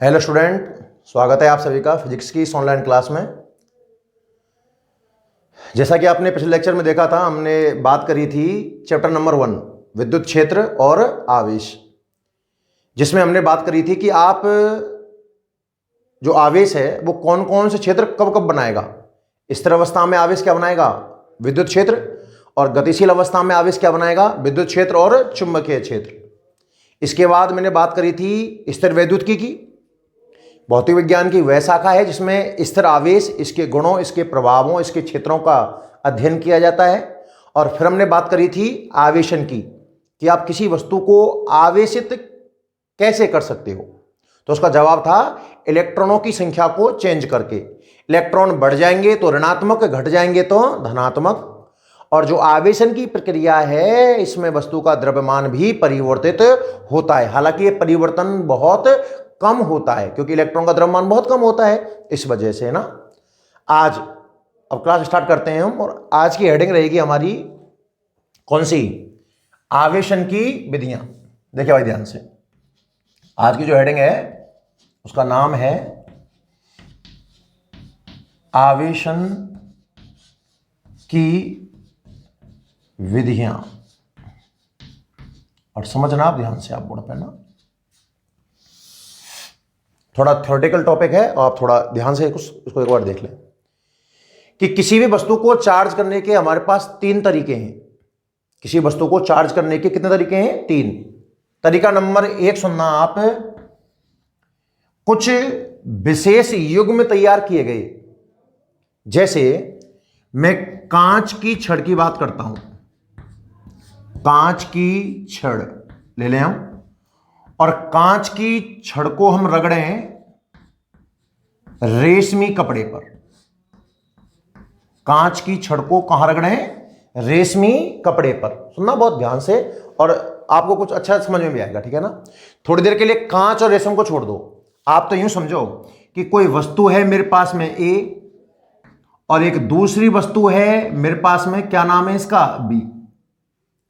Hello student, स्वागत है आप सभी का फिजिक्स की इस ऑनलाइन क्लास में। जैसा कि आपने पिछले लेक्चर में देखा था, हमने बात करी थी चैप्टर नंबर 1 विद्युत क्षेत्र और आवेश, जिसमें हमने बात करी थी कि आप जो आवेश है वो कौन कौन से क्षेत्र कब कब बनाएगा। स्थिर अवस्था में आवेश क्या बनाएगा? विद्युत क्षेत्र। और गतिशील अवस्था में आवेश क्या बनाएगा? विद्युत क्षेत्र और चुंबकीय क्षेत्र। इसके बाद मैंने बात करी थी स्थिर वैद्युतिकी की। भौतिक विज्ञान की वह शाखा है जिसमें स्थिर आवेश, इसके गुणों, इसके प्रभावों, इसके क्षेत्रों का अध्ययन किया जाता है। और फिर हमने बात करी थी आवेशन की, कि आप किसी वस्तु को आवेशित कैसे कर सकते हो। तो उसका जवाब था इलेक्ट्रॉनों की संख्या को चेंज करके। इलेक्ट्रॉन बढ़ जाएंगे तो ऋणात्मक, घट जाएंगे तो धनात्मक। और जो आवेशन की प्रक्रिया है, इसमें वस्तु का द्रव्यमान भी परिवर्तित होता है। हालांकि ये परिवर्तन बहुत कम होता है, क्योंकि इलेक्ट्रॉन का द्रव्यमान बहुत कम होता है, इस वजह से ना। आज अब क्लास स्टार्ट करते हैं हम, और आज की हेडिंग रहेगी हमारी कौन सी? आवेशन की विधियां। देखिए भाई ध्यान से, आज की जो हेडिंग है उसका नाम है आवेशन की विधियां। और समझना आप ध्यान से, आप बोर्ड पे ना, थोड़ा थ्योरेटिकल टॉपिक है और आप थोड़ा ध्यान से इसको एक बार देख लें कि किसी भी वस्तु को चार्ज करने के हमारे पास 3 तरीके हैं। किसी वस्तु को चार्ज करने के कितने तरीके हैं? 3। तरीका नंबर 1 सुनना आप। कुछ विशेष युग्म तैयार किए गए, जैसे मैं कांच की छड़ की बात करता हूं। कांच की छड़ ले लें हम, और कांच की छड़ को हम रगड़ें रेशमी कपड़े पर। कांच की छड़ को कहां रगड़ें? रेशमी कपड़े पर। सुनना बहुत ध्यान से, और आपको कुछ अच्छा समझ में भी आएगा, ठीक है ना। थोड़ी देर के लिए कांच और रेशम को छोड़ दो। आप तो यूं समझो कि कोई वस्तु है मेरे पास में ए, और एक दूसरी वस्तु है मेरे पास में, क्या नाम है इसका? बी।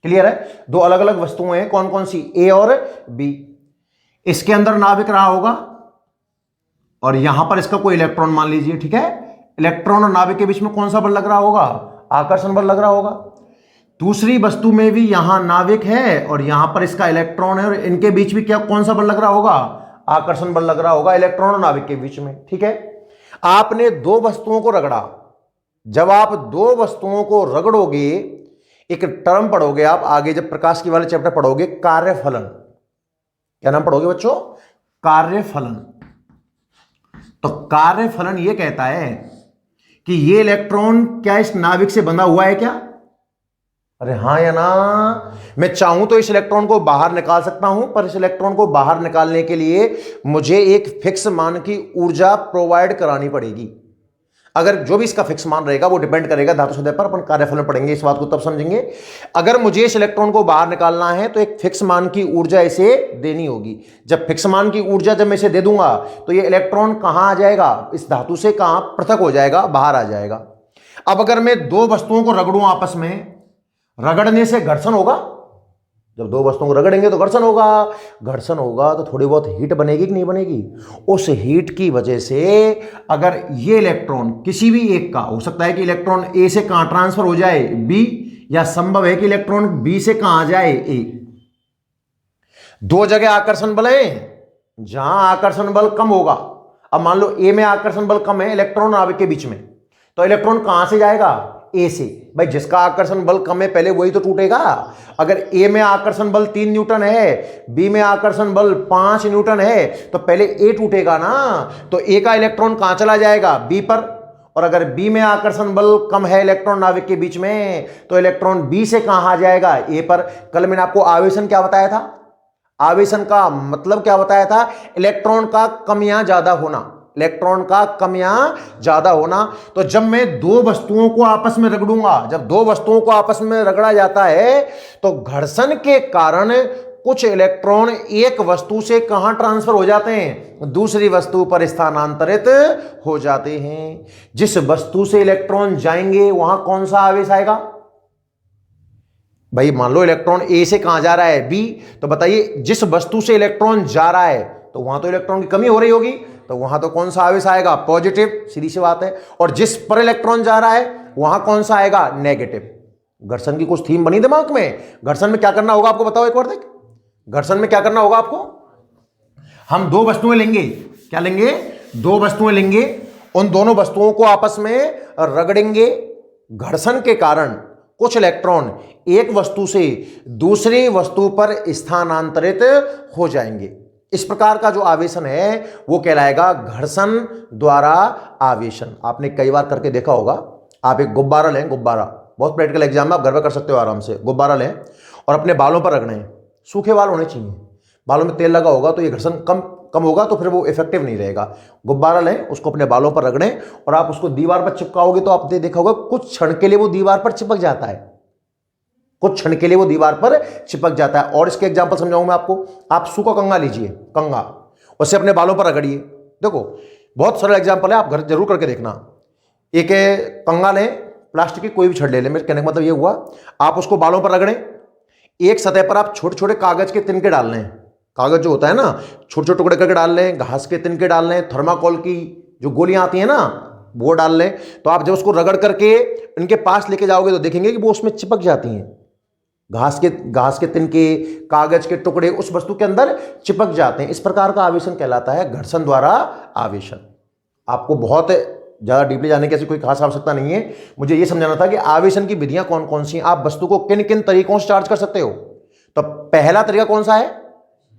क्लियर है? 2 अलग अलग वस्तुएं हैं। कौन कौन सी? ए और बी। इसके अंदर नाविक रहा होगा, और यहां पर इसका कोई इलेक्ट्रॉन मान लीजिए, ठीक है। इलेक्ट्रॉन और नाविक के बीच में कौन सा बल लग रहा होगा? आकर्षण बल लग रहा होगा। दूसरी वस्तु में भी यहां नाविक है और यहां पर इसका इलेक्ट्रॉन है, और इनके बीच भी क्या, कौन सा बल लग रहा होगा? आकर्षण बल लग रहा होगा, इलेक्ट्रॉन और नाविक के बीच में, ठीक है। आपने 2 वस्तुओं को रगड़ा। जब आप 2 वस्तुओं को रगड़ोगे, एक टर्म पढ़ोगे आप आगे, जब प्रकाश की वाले चैप्टर पढ़ोगे, कार्यफलन। क्या नाम पढ़ोगे बच्चों? कार्यफलन। तो कार्यफलन यह कहता है कि ये इलेक्ट्रॉन क्या इस नाविक से बंधा हुआ है क्या? अरे हां या ना? मैं चाहूं तो इस इलेक्ट्रॉन को बाहर निकाल सकता हूं, पर इस इलेक्ट्रॉन को बाहर निकालने के लिए मुझे एक फिक्स मान की ऊर्जा प्रोवाइड करानी पड़ेगी। अगर जो भी इसका फिक्स मान रहेगा वो डिपेंड करेगा धातु सतह पर। अपन कार्यफलन पढ़ेंगे, इस बात को तब समझेंगे। अगर मुझे इस इलेक्ट्रॉन को बाहर निकालना है तो एक फिक्स मान की ऊर्जा इसे देनी होगी। जब फिक्स मान की ऊर्जा जब मैं इसे दे दूंगा तो ये इलेक्ट्रॉन कहां आ जाएगा? इस धातु से कहां पृथक हो जाएगा? बाहर आ जाएगा। अब अगर मैं 2 वस्तुओं को रगड़ूं आपस में, रगड़ने से घर्षण होगा। जब 2 वस्तुओं को रगड़ेंगे तो घर्षण होगा। घर्षण होगा तो थोड़ी बहुत हीट बनेगी कि नहीं बनेगी? उस हीट की वजह से अगर ये इलेक्ट्रॉन किसी भी एक का, हो सकता है कि इलेक्ट्रॉन ए से कहां ट्रांसफर हो जाए? बी, या संभव है कि इलेक्ट्रॉन बी से कहां आ जाए? ए। 2 जगह आकर्षण बल है, जहां आकर्षण बल कम होगा। अब मान लो ए में आकर्षण बल कम है इलेक्ट्रॉन नाविक के बीच में, तो इलेक्ट्रॉन कहां से जाएगा? ए से। भाई जिसका आकर्षण बल कम है पहले वही तो टूटेगा। अगर ए में आकर्षण बल 3 न्यूटन है, बी में आकर्षण बल 5 न्यूटन है, तो पहले ए टूटेगा ना। तो ए का इलेक्ट्रॉन कहां चला जाएगा? बी पर। और अगर बी में आकर्षण बल कम है इलेक्ट्रॉन नाविक के बीच में, तो इलेक्ट्रॉन बी से कहां आ जाएगा? ए पर। कल मैंने आपको आवेशन क्या बताया था? आवेशन का मतलब क्या बताया था? इलेक्ट्रॉन का कम या ज्यादा होना। इलेक्ट्रॉन का कम या ज्यादा होना। तो जब मैं 2 वस्तुओं को आपस में रगड़ूंगा, जब 2 वस्तुओं को आपस में रगड़ा जाता है तो घर्षण के कारण कुछ इलेक्ट्रॉन एक वस्तु से कहां ट्रांसफर हो जाते हैं? दूसरी वस्तु पर स्थानांतरित हो जाते हैं। जिस वस्तु से इलेक्ट्रॉन जाएंगे वहां कौन सा आवेश आएगा? भाई मान लो इलेक्ट्रॉन ए से कहां जा रहा है? बी। तो बताइए जिस वस्तु से इलेक्ट्रॉन जा रहा है तो तो वहां तो इलेक्ट्रॉन की कमी हो रही होगी, तो वहां तो कौन सा आवेश आएगा, पॉजिटिव, सीधी सी बात है। और जिस पर इलेक्ट्रॉन जा रहा है वहां कौन सा आएगा, नेगेटिव। घर्षण की कुछ थीम बनी दिमाग में, घर्षण में क्या करना होगा आपको बताओ एक बार देख, घर्षण में क्या करना होगा आपको, हम दो वस्तुएं लेंगे, क्या लेंगे, दो वस्तुएं लेंगे, उन दोनों वस्तुओं को आपस में रगड़ेंगे, घर्षण के कारण कुछ इलेक्ट्रॉन एक वस्तु से दूसरी वस्तु पर स्थानांतरित हो जाएंगे। इस प्रकार का जो आवेशन है वो कहलाएगा घर्षण द्वारा आवेशन। आपने कई बार करके देखा होगा, आप एक गुब्बारा लें, गुब्बारा, बहुत प्रैक्टिकल एग्जाम में आप घर में कर सकते हो आराम से, गुब्बारा लें और अपने बालों पर रगड़ें, सूखे बाल होने चाहिए, बालों में तेल लगा होगा तो ये घर्षण कम होगा, तो फिर वो इफेक्टिव नहीं रहेगा। गुब्बारा लें, उसको अपने बालों पर रगड़ें और आप उसको दीवार पर चिपकाओगे तो आपने देखा होगा कुछ क्षण के लिए वो दीवार पर चिपक जाता है, कुछ क्षण के लिए वो दीवार पर चिपक जाता है। और इसके एग्जांपल समझाऊंगा मैं आपको। आप सूखा कंगा लीजिए, कंगा, उसे अपने बालों पर रगड़िए। देखो बहुत सरल एग्जांपल है, आप घर जरूर करके देखना। एक कंगा लें, प्लास्टिक की कोई भी छड़ ले लें, मेरे कहने का मतलब ये हुआ, आप उसको बालों पर रगड़ें, एक सतह पर आप छोटे छोटे कागज के तिनके डाल लें, कागज जो होता है ना छोटे छोटे टुकड़े करके डाल लें, घास के तिनके डाल लें, थर्माकोल की जो गोलियां आती हैं ना वो डाल लें। तो आप जब उसको रगड़ करके इनके पास लेके जाओगे तो देखेंगे कि वो उसमें चिपक जाती हैं, घास के तिनके, कागज के टुकड़े उस वस्तु के अंदर चिपक जाते हैं। इस प्रकार का आवेशन कहलाता है घर्षण द्वारा आवेशन। आपको बहुत ज़्यादा डीपली जाने की ऐसी कोई खास आवश्यकता नहीं है, मुझे यह समझाना था कि आवेशन की विधियां कौन कौन सी हैं, आप वस्तु को किन किन तरीकों से चार्ज कर सकते हो। तो पहला तरीका कौन सा है,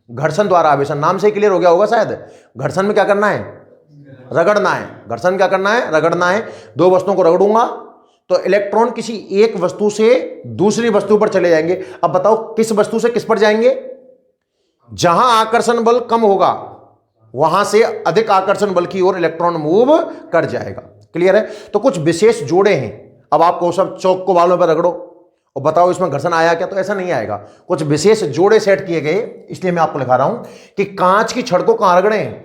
घर्षण द्वारा आवेशन। नाम से क्लियर हो गया होगा शायद, घर्षण में क्या करना है, रगड़ना है। घर्षण क्या करना है, रगड़ना है। दो वस्तुओं को रगड़ूंगा तो इलेक्ट्रॉन किसी एक वस्तु से दूसरी वस्तु पर चले जाएंगे। अब बताओ किस वस्तु से किस पर जाएंगे, जहां आकर्षण बल कम होगा वहां से अधिक आकर्षण बल की ओर इलेक्ट्रॉन मूव कर जाएगा। क्लियर है। तो कुछ विशेष जोड़े हैं। अब आपको सब चौक को बालों पर रगड़ो और बताओ इसमें घर्षण आया क्या, तो ऐसा नहीं आएगा। कुछ विशेष जोड़े सेट किए गए, इसलिए मैं आपको लिखा रहा हूं कि कांच की छड़ को कहां रगड़ें,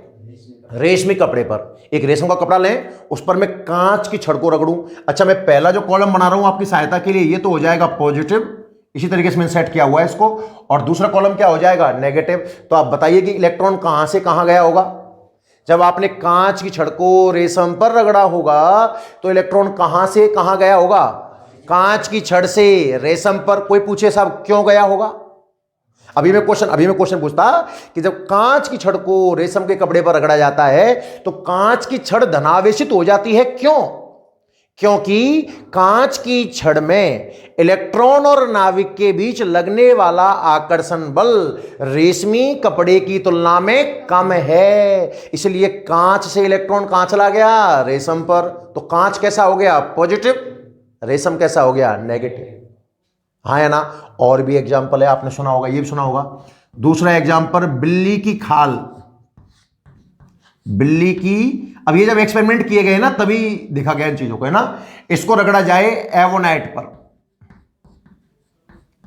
रेशमी कपड़े पर। एक रेशम का कपड़ा लें, उस पर मैं कांच की छड़ को रगड़ूं। अच्छा, मैं पहला जो कॉलम बना रहा हूं आपकी सहायता के लिए, ये तो हो जाएगा पॉजिटिव, इसी तरीके से मैंने सेट किया हुआ है इसको। और दूसरा कॉलम क्या हो जाएगा, नेगेटिव। तो आप बताइए कि इलेक्ट्रॉन कहां से कहां गया होगा। जब आपने कांच की छड़ को रेशम पर रगड़ा होगा तो इलेक्ट्रॉन कहां से कहां गया होगा, कांच की छड़ से रेशम पर। कोई पूछे साहब क्यों गया होगा, अभी मैं क्वेश्चन पूछता कि जब कांच की छड़ को रेशम के कपड़े पर रगड़ा जाता है तो कांच की छड़ धनावेशित हो जाती है, क्यों, क्योंकि कांच की छड़ में इलेक्ट्रॉन और नाभिक के बीच लगने वाला आकर्षण बल रेशमी कपड़े की तुलना में कम है। इसलिए कांच से इलेक्ट्रॉन कहां चला गया, रेशम पर। तो कांच कैसा हो गया, पॉजिटिव, रेशम कैसा हो गया, नेगेटिव। हाँ या ना। और भी एग्जाम्पल है, आपने सुना होगा, ये भी सुना होगा। दूसरा एग्जाम्पल, बिल्ली की खाल, बिल्ली की, अब ये जब एक्सपेरिमेंट किए गए ना तभी देखा गया इन चीजों को, है ना। इसको रगड़ा जाए एवोनाइट पर,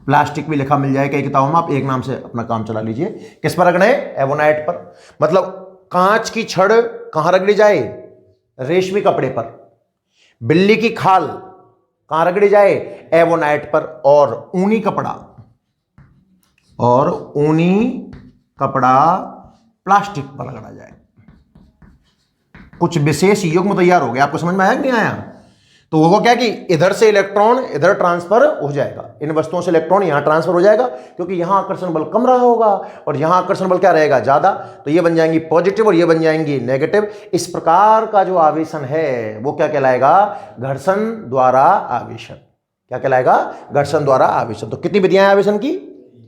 प्लास्टिक भी लिखा मिल जाए कई किताबों में, आप एक नाम से अपना काम चला लीजिए। किस पर रगड़े, एवोनाइट पर। मतलब कांच की छड़ कहां रगड़ी जाए, रेशमी कपड़े पर। बिल्ली की खाल कहां रगड़ी जाए, एवोनाइट पर। और ऊनी कपड़ा प्लास्टिक पर रगड़ा जाए। कुछ विशेष युग्म तैयार हो गया। आपको समझ में आया कि नहीं आया। तो होगा क्या कि इधर से इलेक्ट्रॉन इधर ट्रांसफर हो जाएगा, इन वस्तुओं से इलेक्ट्रॉन यहां ट्रांसफर हो जाएगा, क्योंकि यहां आकर्षण बल कम रहा होगा और यहां आकर्षण बल क्या रहेगा, ज्यादा। तो ये बन जाएंगी पॉजिटिव और ये बन जाएंगी नेगेटिव। इस प्रकार का जो आवेशन है वो क्या कहलाएगा, घर्षण द्वारा आवेशन। क्या कहलाएगा, घर्षण द्वारा आवेशन। तो कितनी विधियां हैं आवेशन की,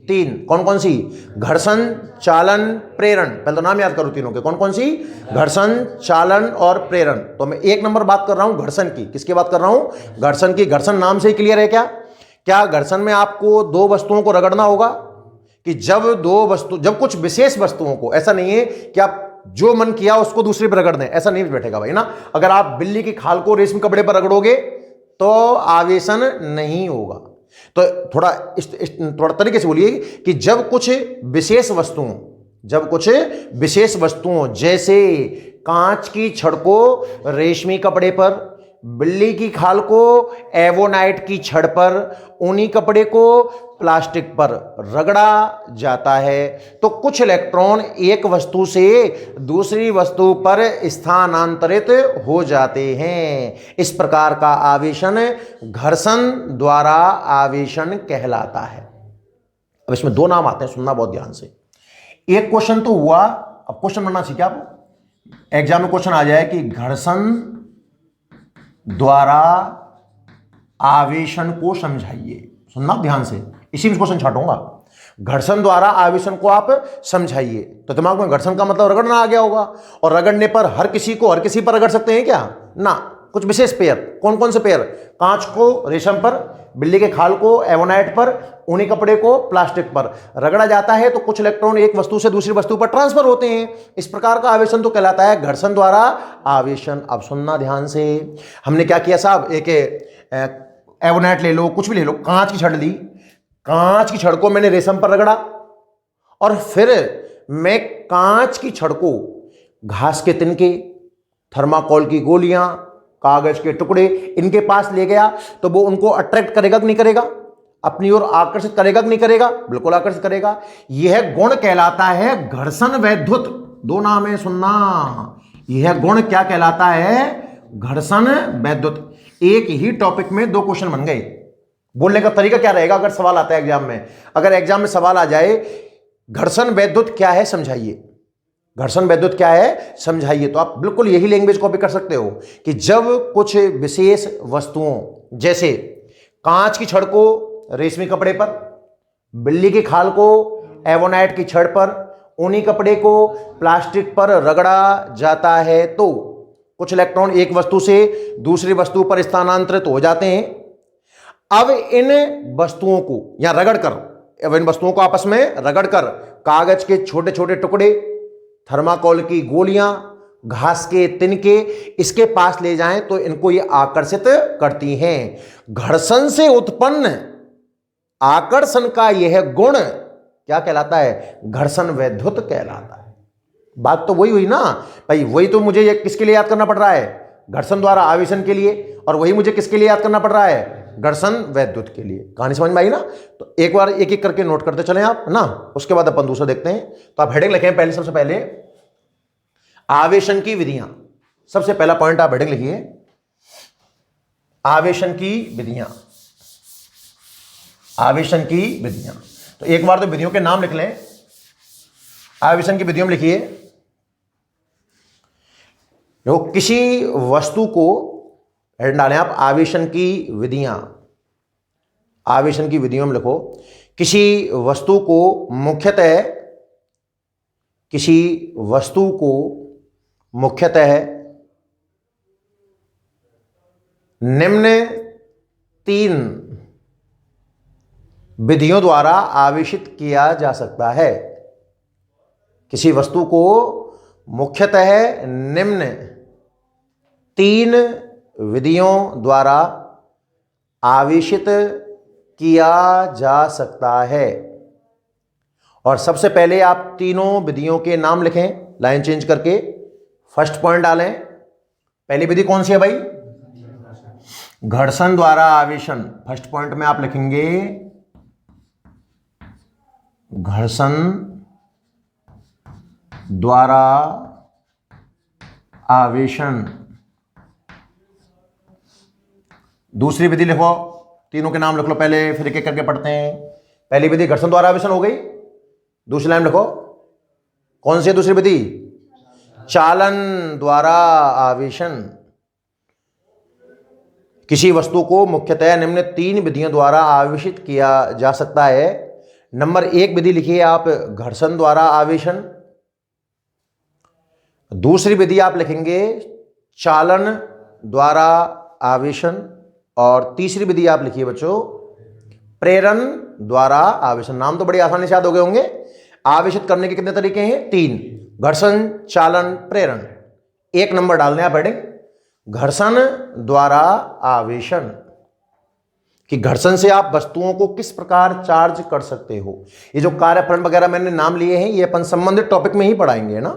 तीन। कौन कौन सी, घर्षण, चालन, प्रेरण। पहले तो नाम याद करो तीनों के, कौन कौन सी, घर्षण, चालन और प्रेरण। तो मैं एक नंबर बात कर रहा हूं घर्षण की। किसकी बात कर रहा हूं, घर्षण की। घर्षण नाम से ही क्लियर है क्या, क्या घर्षण में आपको दो वस्तुओं को रगड़ना होगा कि जब कुछ विशेष वस्तुओं को, ऐसा नहीं है कि आप जो मन किया उसको दूसरे पर रगड़ दें, ऐसा नहीं बैठेगा भाई ना। अगर आप बिल्ली की खाल को रेशमी कपड़े पर रगड़ोगे तो आवेशन नहीं होगा। तो थोड़ा तरीके से बोलिए कि जब कुछ विशेष वस्तुओं जैसे कांच की छड़ को रेशमी कपड़े पर बिल्ली की खाल को एवोनाइट की छड़ पर, ऊनी कपड़े को प्लास्टिक पर रगड़ा जाता है तो कुछ इलेक्ट्रॉन एक वस्तु से दूसरी वस्तु पर स्थानांतरित हो जाते हैं। इस प्रकार का आवेशन घर्षण द्वारा आवेशन कहलाता है। अब इसमें दो नाम आते हैं, सुनना बहुत ध्यान से। एक क्वेश्चन तो हुआ, अब क्वेश्चन बनना चाहिए आपको, एग्जाम में क्वेश्चन आ जाए कि घर्षण द्वारा आवेशन को समझाइए। सुनना ध्यान से, इसी में क्वेश्चन छाटूंगा। घर्षण द्वारा आवेशन को आप समझाइए, तो दिमाग में घर्षण का मतलब रगड़ना आ गया होगा, और रगड़ने पर हर किसी को हर किसी पर रगड़ सकते हैं क्या? ना, कुछ विशेष पेयर। कौन कौन से पेयर? कांच को रेशम पर, बिल्ली के खाल को एवोनाइट पर, ऊनी कपड़े को प्लास्टिक पर रगड़ा जाता है तो कुछ इलेक्ट्रॉन एक वस्तु से दूसरी वस्तु पर ट्रांसफर होते हैं। इस प्रकार का आवेशन तो कहलाता है घर्षण द्वारा आवेशन। अब सुनना ध्यान से, हमने क्या किया साहब, एक एवोनाइट ले लो, कुछ भी ले लो, कांच की छड़ ली, कांच की छड़ को मैंने रेशम पर रगड़ा, और फिर मैं कांच की छड़ को घास के तिनके, थर्माकोल की गोलियां, कागज के टुकड़े इनके पास ले गया तो वो उनको अट्रैक्ट करेगा कि नहीं करेगा? अपनी ओर आकर्षित करेगा कि नहीं करेगा? बिल्कुल आकर्षित करेगा। यह गुण कहलाता है घर्षण वैद्युत। दो नाम है, सुनना। यह गुण क्या कहलाता है? घर्षण वैद्युत। एक ही टॉपिक में दो क्वेश्चन बन गए। बोलने का तरीका क्या रहेगा अगर सवाल आता है एग्जाम में? अगर एग्जाम में सवाल आ जाए घर्षण वैद्युत क्या है समझाइए, घर्षण वैद्युत क्या है समझाइए, तो आप बिल्कुल यही लैंग्वेज कॉपी कर सकते हो कि जब कुछ विशेष वस्तुओं, जैसे कांच की छड़ को रेशमी कपड़े पर, बिल्ली की खाल को एवोनाइट की छड़ पर, ऊनी कपड़े को प्लास्टिक पर रगड़ा जाता है तो कुछ इलेक्ट्रॉन एक वस्तु से दूसरी वस्तु पर स्थानांतरित हो जाते हैं। अब इन वस्तुओं को या रगड़कर, अब इन वस्तुओं को आपस में रगड़कर कागज के छोटे छोटे टुकड़े, थर्माकोल की गोलियां, घास के तिनके इसके पास ले जाएं तो इनको ये आकर्षित करती हैं। घर्षण से उत्पन्न आकर्षण का यह गुण क्या कहलाता है? घर्षण वैद्युत कहलाता है। बात तो वही हुई ना भाई, वही तो मुझे ये किसके लिए याद करना पड़ रहा है? घर्षण द्वारा आवेशन के लिए, और वही मुझे किसके लिए याद करना पड़ रहा है? घर्षण वैद्युत के लिए। कहानी समझ में आई ना? तो एक बार एक एक करके नोट करते चलें आप ना, उसके बाद अपन दूसरा देखते हैं। तो आप हेडिंग लिखें पहले, सबसे पहले आवेशन की विधियां। सबसे पहला पॉइंट आप हेडिंग लिखिए, आवेशन की विधियां। आवेशन की विधियां, तो एक बार तो विधियों के नाम लिख लें। आवेशन की विधियों में लिखिए, देखो किसी वस्तु को, हेड डालें आप, आवेशन की विधियां। आवेशन की विधियों में लिखो, किसी वस्तु को मुख्यतः, किसी वस्तु को मुख्यतः निम्न तीन विधियों द्वारा आवेशित किया जा सकता है। किसी वस्तु को मुख्यतः निम्न तीन विधियों द्वारा आवेशित किया जा सकता है। और सबसे पहले आप तीनों विधियों के नाम लिखें, लाइन चेंज करके। फर्स्ट पॉइंट डालें, पहली विधि कौन सी है भाई? घर्षण द्वारा आवेशन। फर्स्ट पॉइंट में आप लिखेंगे घर्षण द्वारा आवेशन। दूसरी विधि लिखो, तीनों के नाम लिख लो पहले, फिर एक एक करके पढ़ते हैं। पहली विधि घर्षण द्वारा आवेशन हो गई। दूसरी लाइन लिखो, कौन सी है दूसरी विधि? चालन द्वारा आवेशन। किसी वस्तु को मुख्यतः निम्न तीन विधियों द्वारा आवेशित किया जा सकता है। नंबर एक विधि लिखिए आप, घर्षण द्वारा आवेशन। दूसरी विधि आप लिखेंगे चालन द्वारा आवेशन। और तीसरी विधि आप लिखिए बच्चों प्रेरण द्वारा आवेशन। नाम तो बड़ी आसानी से याद हो गए होंगे। आवेशित करने के कितने तरीके हैं? तीन, घर्षण, चालन, प्रेरण। एक नंबर डालने आप हेडिंग घर्षण द्वारा आवेशन, कि घर्षण से आप वस्तुओं को किस प्रकार चार्ज कर सकते हो। ये जो कार्यफलन वगैरह मैंने नाम लिए हैं ये अपन संबंधित टॉपिक में ही पढ़ाएंगे ना।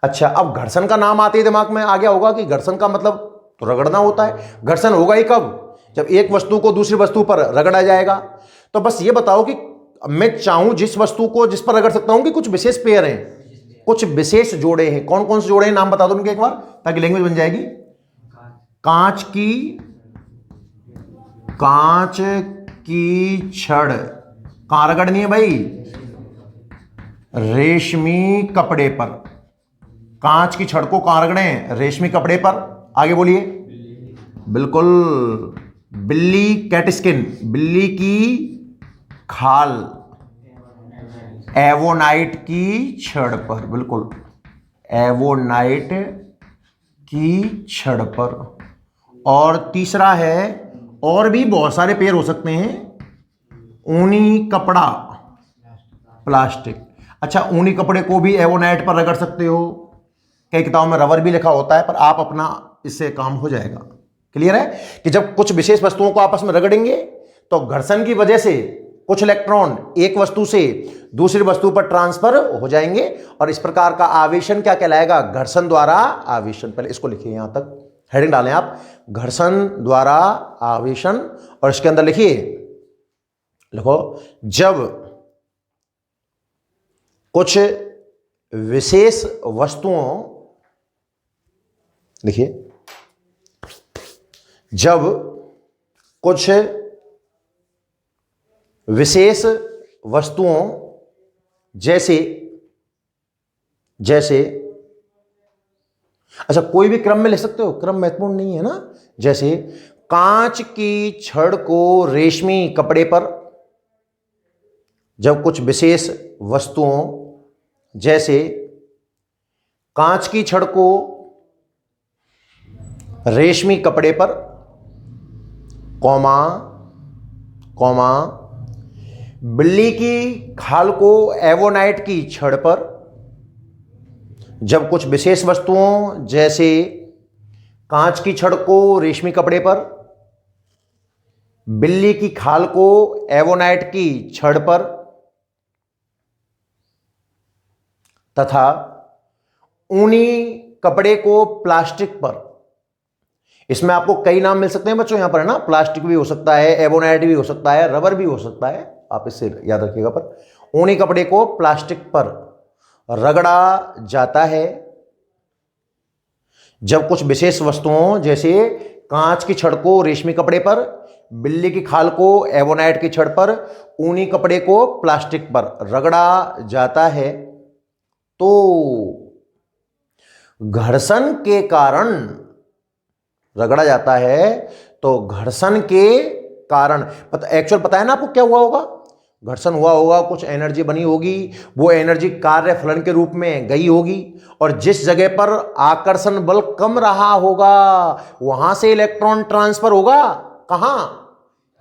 अच्छा, अब घर्षण का नाम आते ही दिमाग में आ गया होगा कि घर्षण का मतलब तो रगड़ना होता है। घर्षण होगा ही कब? जब एक वस्तु को दूसरी वस्तु पर रगड़ा जाएगा। तो बस ये बताओ कि मैं चाहूं जिस वस्तु को जिस पर रगड़ सकता हूं कि कुछ विशेष पेयर हैं, कुछ विशेष जोड़े हैं। कौन कौन से जोड़े हैं नाम बता दो उनके एक बार, ताकि लैंग्वेज बन जाएगी। कांच की छड़ कहां रगड़नी है भाई? रेशमी कपड़े पर। कांच की छड़ को कहां रगड़े? रेशमी कपड़े पर। आगे बोलिए। बिल्कुल, बिल्ली कैट स्किन, बिल्ली की खाल एवोनाइट की छड़ पर। बिल्कुल, एवोनाइट की छड़ पर। और तीसरा है, और भी बहुत सारे पेयर हो सकते हैं। ऊनी कपड़ा, प्लास्टिक। अच्छा, ऊनी कपड़े को भी एवोनाइट पर रगड़ सकते हो। कई किताबों में रबर भी लिखा होता है, पर आप अपना इससे काम हो जाएगा। क्लियर है कि जब कुछ विशेष वस्तुओं को आपस में रगड़ेंगे तो घर्षण की वजह से कुछ इलेक्ट्रॉन एक वस्तु से दूसरी वस्तु पर ट्रांसफर हो जाएंगे, और इस प्रकार का आवेशन क्या कहलाएगा? घर्षण द्वारा आवेशन। पहले इसको लिखिए, यहां तक हेडिंग डालें आप, घर्षण द्वारा आवेशन। और इसके अंदर लिखिए, लिखो, जब कुछ विशेष वस्तुओं, देखिए, जब कुछ विशेष वस्तुओं जैसे अच्छा, कोई भी क्रम में लिख सकते हो, क्रम महत्वपूर्ण नहीं है ना। जैसे कांच की छड़ को रेशमी कपड़े पर। जब कुछ विशेष वस्तुओं जैसे कांच की छड़ को रेशमी कपड़े पर, कॉमा बिल्ली की खाल को एवोनाइट की छड़ पर। जब कुछ विशेष वस्तुओं जैसे कांच की छड़ को रेशमी कपड़े पर, बिल्ली की खाल को एवोनाइट की छड़ पर, तथा ऊनी कपड़े को प्लास्टिक पर। इसमें आपको कई नाम मिल सकते हैं बच्चों, यहां पर है ना, प्लास्टिक भी हो सकता है, एवोनाइट भी हो सकता है, रबर भी हो सकता है, आप इससे याद रखिएगा। पर ऊनी कपड़े को प्लास्टिक पर रगड़ा जाता है जब कुछ विशेष वस्तुओं जैसे कांच की छड़ को रेशमी कपड़े पर, बिल्ली की खाल को एवोनाइट की छड़ पर, ऊनी कपड़े को प्लास्टिक पर रगड़ा जाता है, तो घर्षण के कारण रगड़ा जाता है। तो घर्षण के कारण एक्चुअल पता है ना आपको क्या हुआ होगा? घर्षण हुआ होगा, कुछ एनर्जी बनी होगी, वो एनर्जी कार्य फलन के रूप में गई होगी, और जिस जगह पर आकर्षण बल कम रहा होगा वहां से इलेक्ट्रॉन ट्रांसफर होगा। कहां?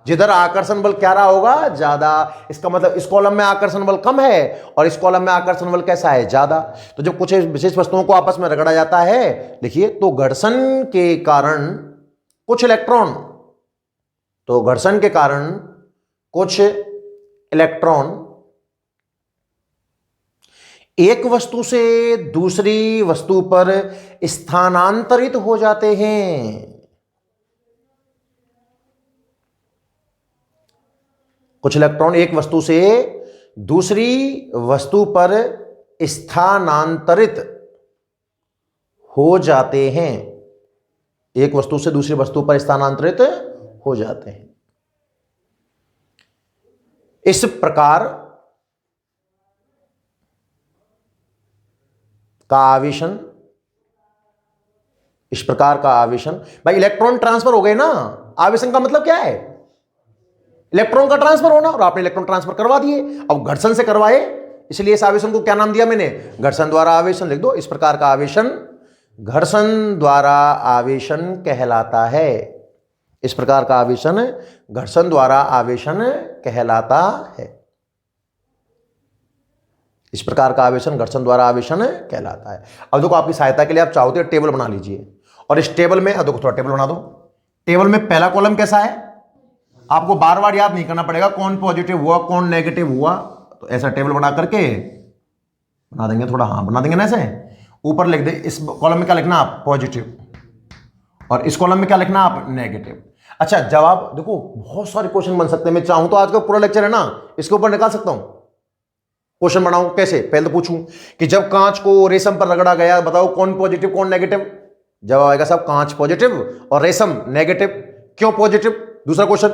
जिधर आकर्षण बल क्या रहा होगा? ज्यादा। इसका मतलब इस कॉलम में आकर्षण बल कम है और इस कॉलम में आकर्षण बल कैसा है? ज्यादा। तो जब कुछ विशेष वस्तुओं को आपस में रगड़ा जाता है, देखिए, तो घर्षण के कारण कुछ इलेक्ट्रॉन, तो घर्षण के कारण कुछ इलेक्ट्रॉन एक वस्तु से दूसरी वस्तु पर स्थानांतरित हो जाते हैं। कुछ इलेक्ट्रॉन एक वस्तु से दूसरी वस्तु पर स्थानांतरित हो जाते हैं। एक वस्तु से दूसरी वस्तु पर स्थानांतरित हो जाते हैं। इस प्रकार का आवेशन, इस प्रकार का आवेशन, भाई इलेक्ट्रॉन ट्रांसफर हो गए ना। आवेशन का मतलब क्या है? इलेक्ट्रॉन का ट्रांसफर होना, और आपने इलेक्ट्रॉन ट्रांसफर करवा दिए। अब घर्षण से करवाए, इसलिए इस आवेशन को क्या नाम दिया मैंने? घर्षण द्वारा आवेशन। लिख दो, इस प्रकार का आवेशन घर्षण द्वारा आवेशन कहलाता है। इस प्रकार का आवेशन घर्षण द्वारा आवेशन कहलाता है। इस प्रकार का आवेशन घर्षण द्वारा आवेशन कहलाता है। अब देखो, आपकी सहायता के लिए आप चाहो तो टेबल बना लीजिए, और इस टेबल में देखो, थोड़ा टेबल बना दो। टेबल में पहला कॉलम कैसा है? आपको बार बार याद नहीं करना पड़ेगा कौन पॉजिटिव हुआ कौन नेगेटिव हुआ। तो ऐसा टेबल बना करके बना देंगे, थोड़ा हाँ बना देंगे ना ऐसे। ऊपर लिख दे, इस कॉलम में क्या लिखना आप, पॉजिटिव, और इस कॉलम में क्या लिखना आप, नेगेटिव। अच्छा जवाब देखो, बहुत सारे क्वेश्चन बन सकते हैं, मैं चाहूं तो आज का पूरा लेक्चर है ना इसके ऊपर निकाल सकता हूं, क्वेश्चन बनाऊं कैसे। पहले तो पूछूं कि जब कांच को रेशम पर रगड़ा गया, बताओ कौन पॉजिटिव कौन नेगेटिव। जवाब आएगा साहब कांच पॉजिटिव और रेशम नेगेटिव। क्यों पॉजिटिव? दूसरा क्वेश्चन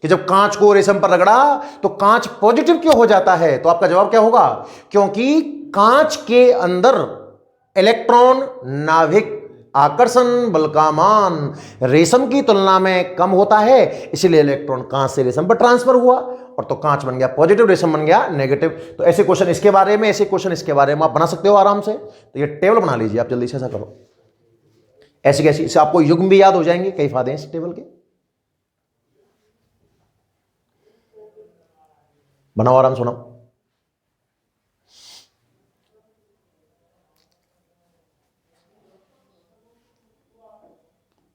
कि जब कांच को रेशम पर रगड़ा तो कांच पॉजिटिव क्यों हो जाता है, तो आपका जवाब क्या होगा, क्योंकि कांच के अंदर इलेक्ट्रॉन नाभिक आकर्षण बल का मान रेशम की तुलना में कम होता है, इसलिए इलेक्ट्रॉन कांच से रेशम पर ट्रांसफर हुआ, और तो कांच बन गया पॉजिटिव, रेशम बन गया नेगेटिव। तो ऐसे क्वेश्चन इसके बारे में, ऐसे क्वेश्चन इसके बारे में आप बना सकते हो आराम से। तो ये टेबल बना लीजिए आप जल्दी से, ऐसा करो। ऐसी कैसी, इससे आपको युग्म भी याद हो जाएंगे, कई फायदे हैं इस टेबल के। बनाओ आराम, सुनाओ।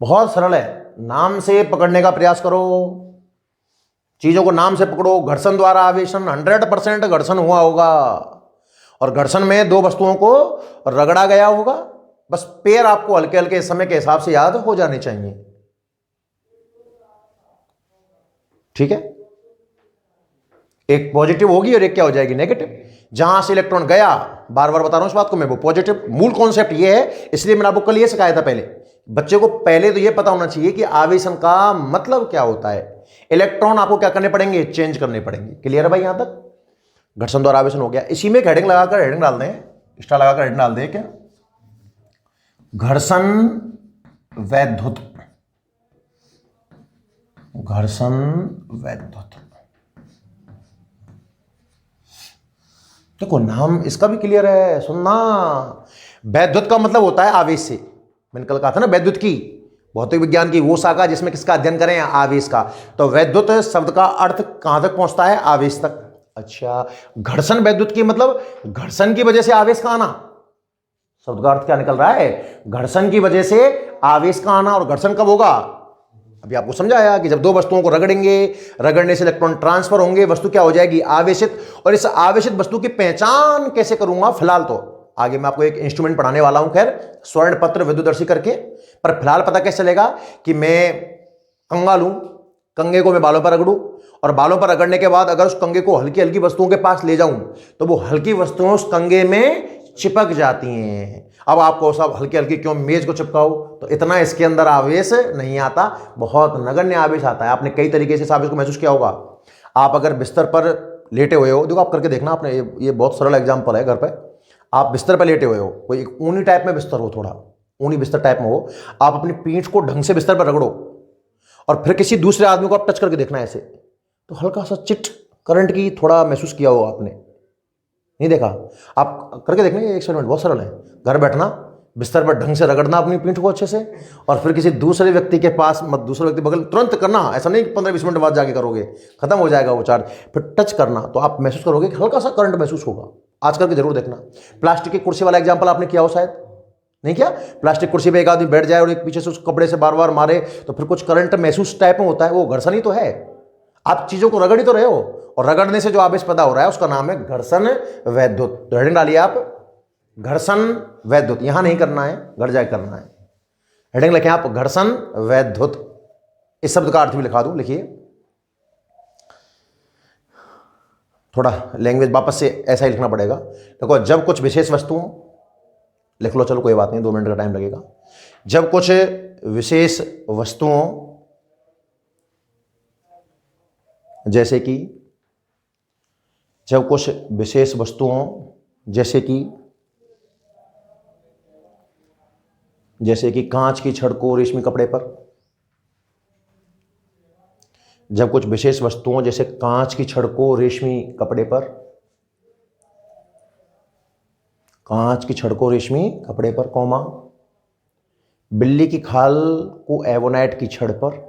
बहुत सरल है, नाम से पकड़ने का प्रयास करो, चीजों को नाम से पकड़ो। घर्षण द्वारा आवेशन, 100% घर्षण हुआ होगा, और घर्षण में दो वस्तुओं को रगड़ा गया होगा। बस पेयर आपको हल्के हल्के समय के हिसाब से याद हो जाने चाहिए, ठीक है। एक पॉजिटिव होगी और एक क्या हो जाएगी, नेगेटिव। जहां से इलेक्ट्रॉन गया, बार बार बता रहा हूं इस बात को मैं, वो पॉजिटिव। मूल कॉन्सेप्ट ये है, इसलिए मैंने आपको कल ये सिखाया था। पहले बच्चे को पहले तो ये पता होना चाहिए कि आवेशन का मतलब क्या होता है। इलेक्ट्रॉन आपको क्या करने पड़ेंगे, चेंज करने पड़ेंगे। क्लियर है भाई यहां तक? घर्षण द्वारा आवेशन हो गया। इसी में एक हेडिंग लगाकर हेडिंग डाल दें, स्टार लगाकर हेडिंग डाल दें क्या, घर्षण वैद्युत। घर्षण वैद्युत, देखो नाम इसका भी क्लियर है, सुनना। वैद्युत का मतलब होता है आवेश से। मैंने कल कहा था ना, वैद्युत की, भौतिक विज्ञान की वो शाखा जिसमें किसका अध्ययन करें, आवेश का। तो वैद्युत शब्द का अर्थ कहां तक पहुंचता है, आवेश तक। अच्छा, घर्षण वैद्युत की मतलब घर्षण की वजह से आवेश का आना। शब्द का अर्थ क्या निकल रहा है, घर्षण की वजह से आवेश का आना। और घर्षण कब होगा, अभी आपको समझाया कि जब दो वस्तुओं को रगड़ेंगे, रगड़ने से इलेक्ट्रॉन ट्रांसफर होंगे, वस्तु क्या हो जाएगी, आवेशित। और इस आवेशित वस्तु की पहचान कैसे करूंगा, फिलहाल तो आगे मैं आपको एक इंस्ट्रूमेंट पढ़ाने वाला हूं, खैर स्वर्ण पत्र विद्युदर्शी करके। पर फिलहाल पता कैसे चलेगा कि मैं कंगा लूं, कंगे को मैं बालों पर रगड़ूं, और बालों पर रगड़ने के बाद अगर उस कंगे को हल्की हल्की वस्तुओं के पास ले जाऊं तो वो हल्की वस्तुएं उस कंगे में चिपक जाती हैं। अब आपको सब हल्की हल्की क्यों मेज को चिपकाओ, तो इतना इसके अंदर आवेश नहीं आता, बहुत नगण्य आवेश आता है। आपने कई तरीके से इस आवेश को महसूस किया होगा। आप अगर बिस्तर पर लेटे हुए हो, देखो आप करके देखना आपने, ये बहुत सरल एग्जाम्पल है। घर पे आप बिस्तर पर लेटे हुए हो, कोई एक ऊनी टाइप में बिस्तर हो, थोड़ा ऊनी बिस्तर टाइप में हो, आप अपनी पीठ को ढंग से बिस्तर पर रगड़ो, और फिर किसी दूसरे आदमी को आप टच करके देखना ऐसे, तो हल्का सा चिट करंट की थोड़ा महसूस किया होगा आपने, नहीं देखा? आप करके देखना, ये एक्सपेरिमेंट बहुत सरल है। घर बैठना, बिस्तर पर ढंग से रगड़ना अपनी पीठ को अच्छे से, और फिर किसी दूसरे व्यक्ति के पास मत, दूसरे व्यक्ति बगल तुरंत करना, ऐसा नहीं 15-20 मिनट बाद जाके करोगे, खत्म हो जाएगा वो चार्ज। फिर टच करना तो आप महसूस करोगे कि हल्का सा करंट महसूस होगा। आज करके जरूर देखना। प्लास्टिक की कुर्सी वाला एग्जाम्पल आपने किया हो शायद, नहीं किया? प्लास्टिक कुर्सी पे एक आदमी बैठ जाए और एक पीछे से उस कपड़े से बार बार मारे तो फिर कुछ करंट महसूस टाइप में होता है, वो घर्षण ही तो है। आप चीजों को रगड़ ही तो रहे हो, और रगड़ने से जो आवेश पैदा हो रहा है उसका नाम है घर्षण वैद्युत। तो हेडिंग डालिए आप, घर्षण वैद्युत। यहां नहीं करना है, घर जाए करना है। हेडिंग लिखें आप, घर्षण वैद्युत। इस शब्द का अर्थ भी लिखा दूं, लिखिए। थोड़ा लैंग्वेज वापस से ऐसा ही लिखना पड़ेगा। देखो, जब कुछ विशेष वस्तुओं, लिख लो चलो कोई बात नहीं, 2 मिनट का टाइम लगेगा। जब कुछ विशेष वस्तुओं जैसे कि, जब कुछ विशेष वस्तुओं जैसे कि कांच की छड़ को रेशमी कपड़े पर, जब कुछ विशेष वस्तुओं जैसे कांच की छड़ को रेशमी कपड़े पर, कांच की छड़ को रेशमी कपड़े पर, कौमा, बिल्ली की खाल को एवोनाइट की छड़ पर।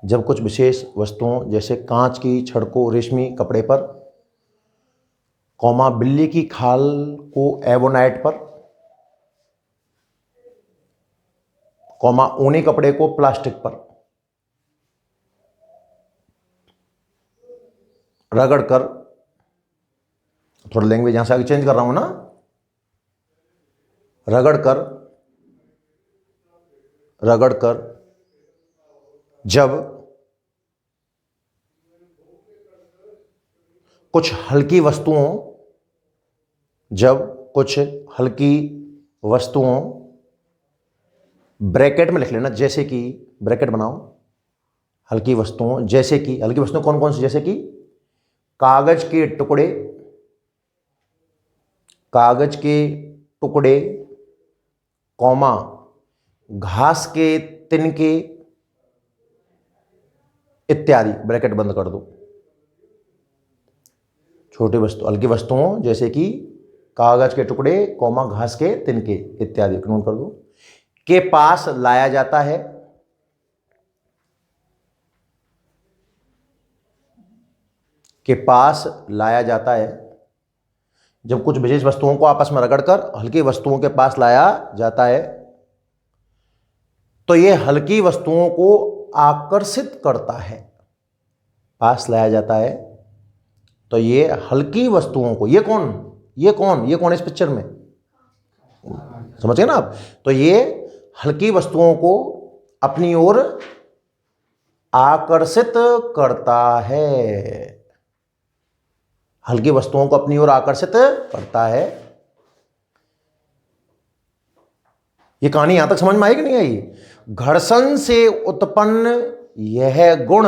जब कुछ विशेष वस्तुओं जैसे कांच की छड़ को रेशमी कपड़े पर, कौमा, बिल्ली की खाल को एवोनाइट पर, कौमा, ऊनी कपड़े को प्लास्टिक पर रगड़ कर, थोड़ा लैंग्वेज यहां से आगे चेंज कर रहा हूं ना, रगड़ कर जब कुछ हल्की वस्तुओं ब्रैकेट में लिख लेना, जैसे कि ब्रैकेट बनाओ, हल्की वस्तुओं कौन कौन सी, जैसे कि कागज के टुकड़े, कॉमा घास के तिनके इत्यादि, ब्रैकेट बंद कर दो। हल्की वस्तुओं जैसे कि कागज के टुकड़े, कॉमा घास के तिनके इत्यादि, नोट कर दो। के पास लाया जाता है, जब कुछ विशेष वस्तुओं को आपस में रगड़कर हल्की वस्तुओं के पास लाया जाता है तो यह हल्की वस्तुओं को आकर्षित करता है। पास लाया जाता है तो ये हल्की वस्तुओं को, ये कौन इस पिक्चर में, समझ गए ना आप? तो ये हल्की वस्तुओं को अपनी ओर आकर्षित करता है, ये कहानी यहां तक समझ में आई कि नहीं आई? घर्षण से उत्पन्न यह गुण,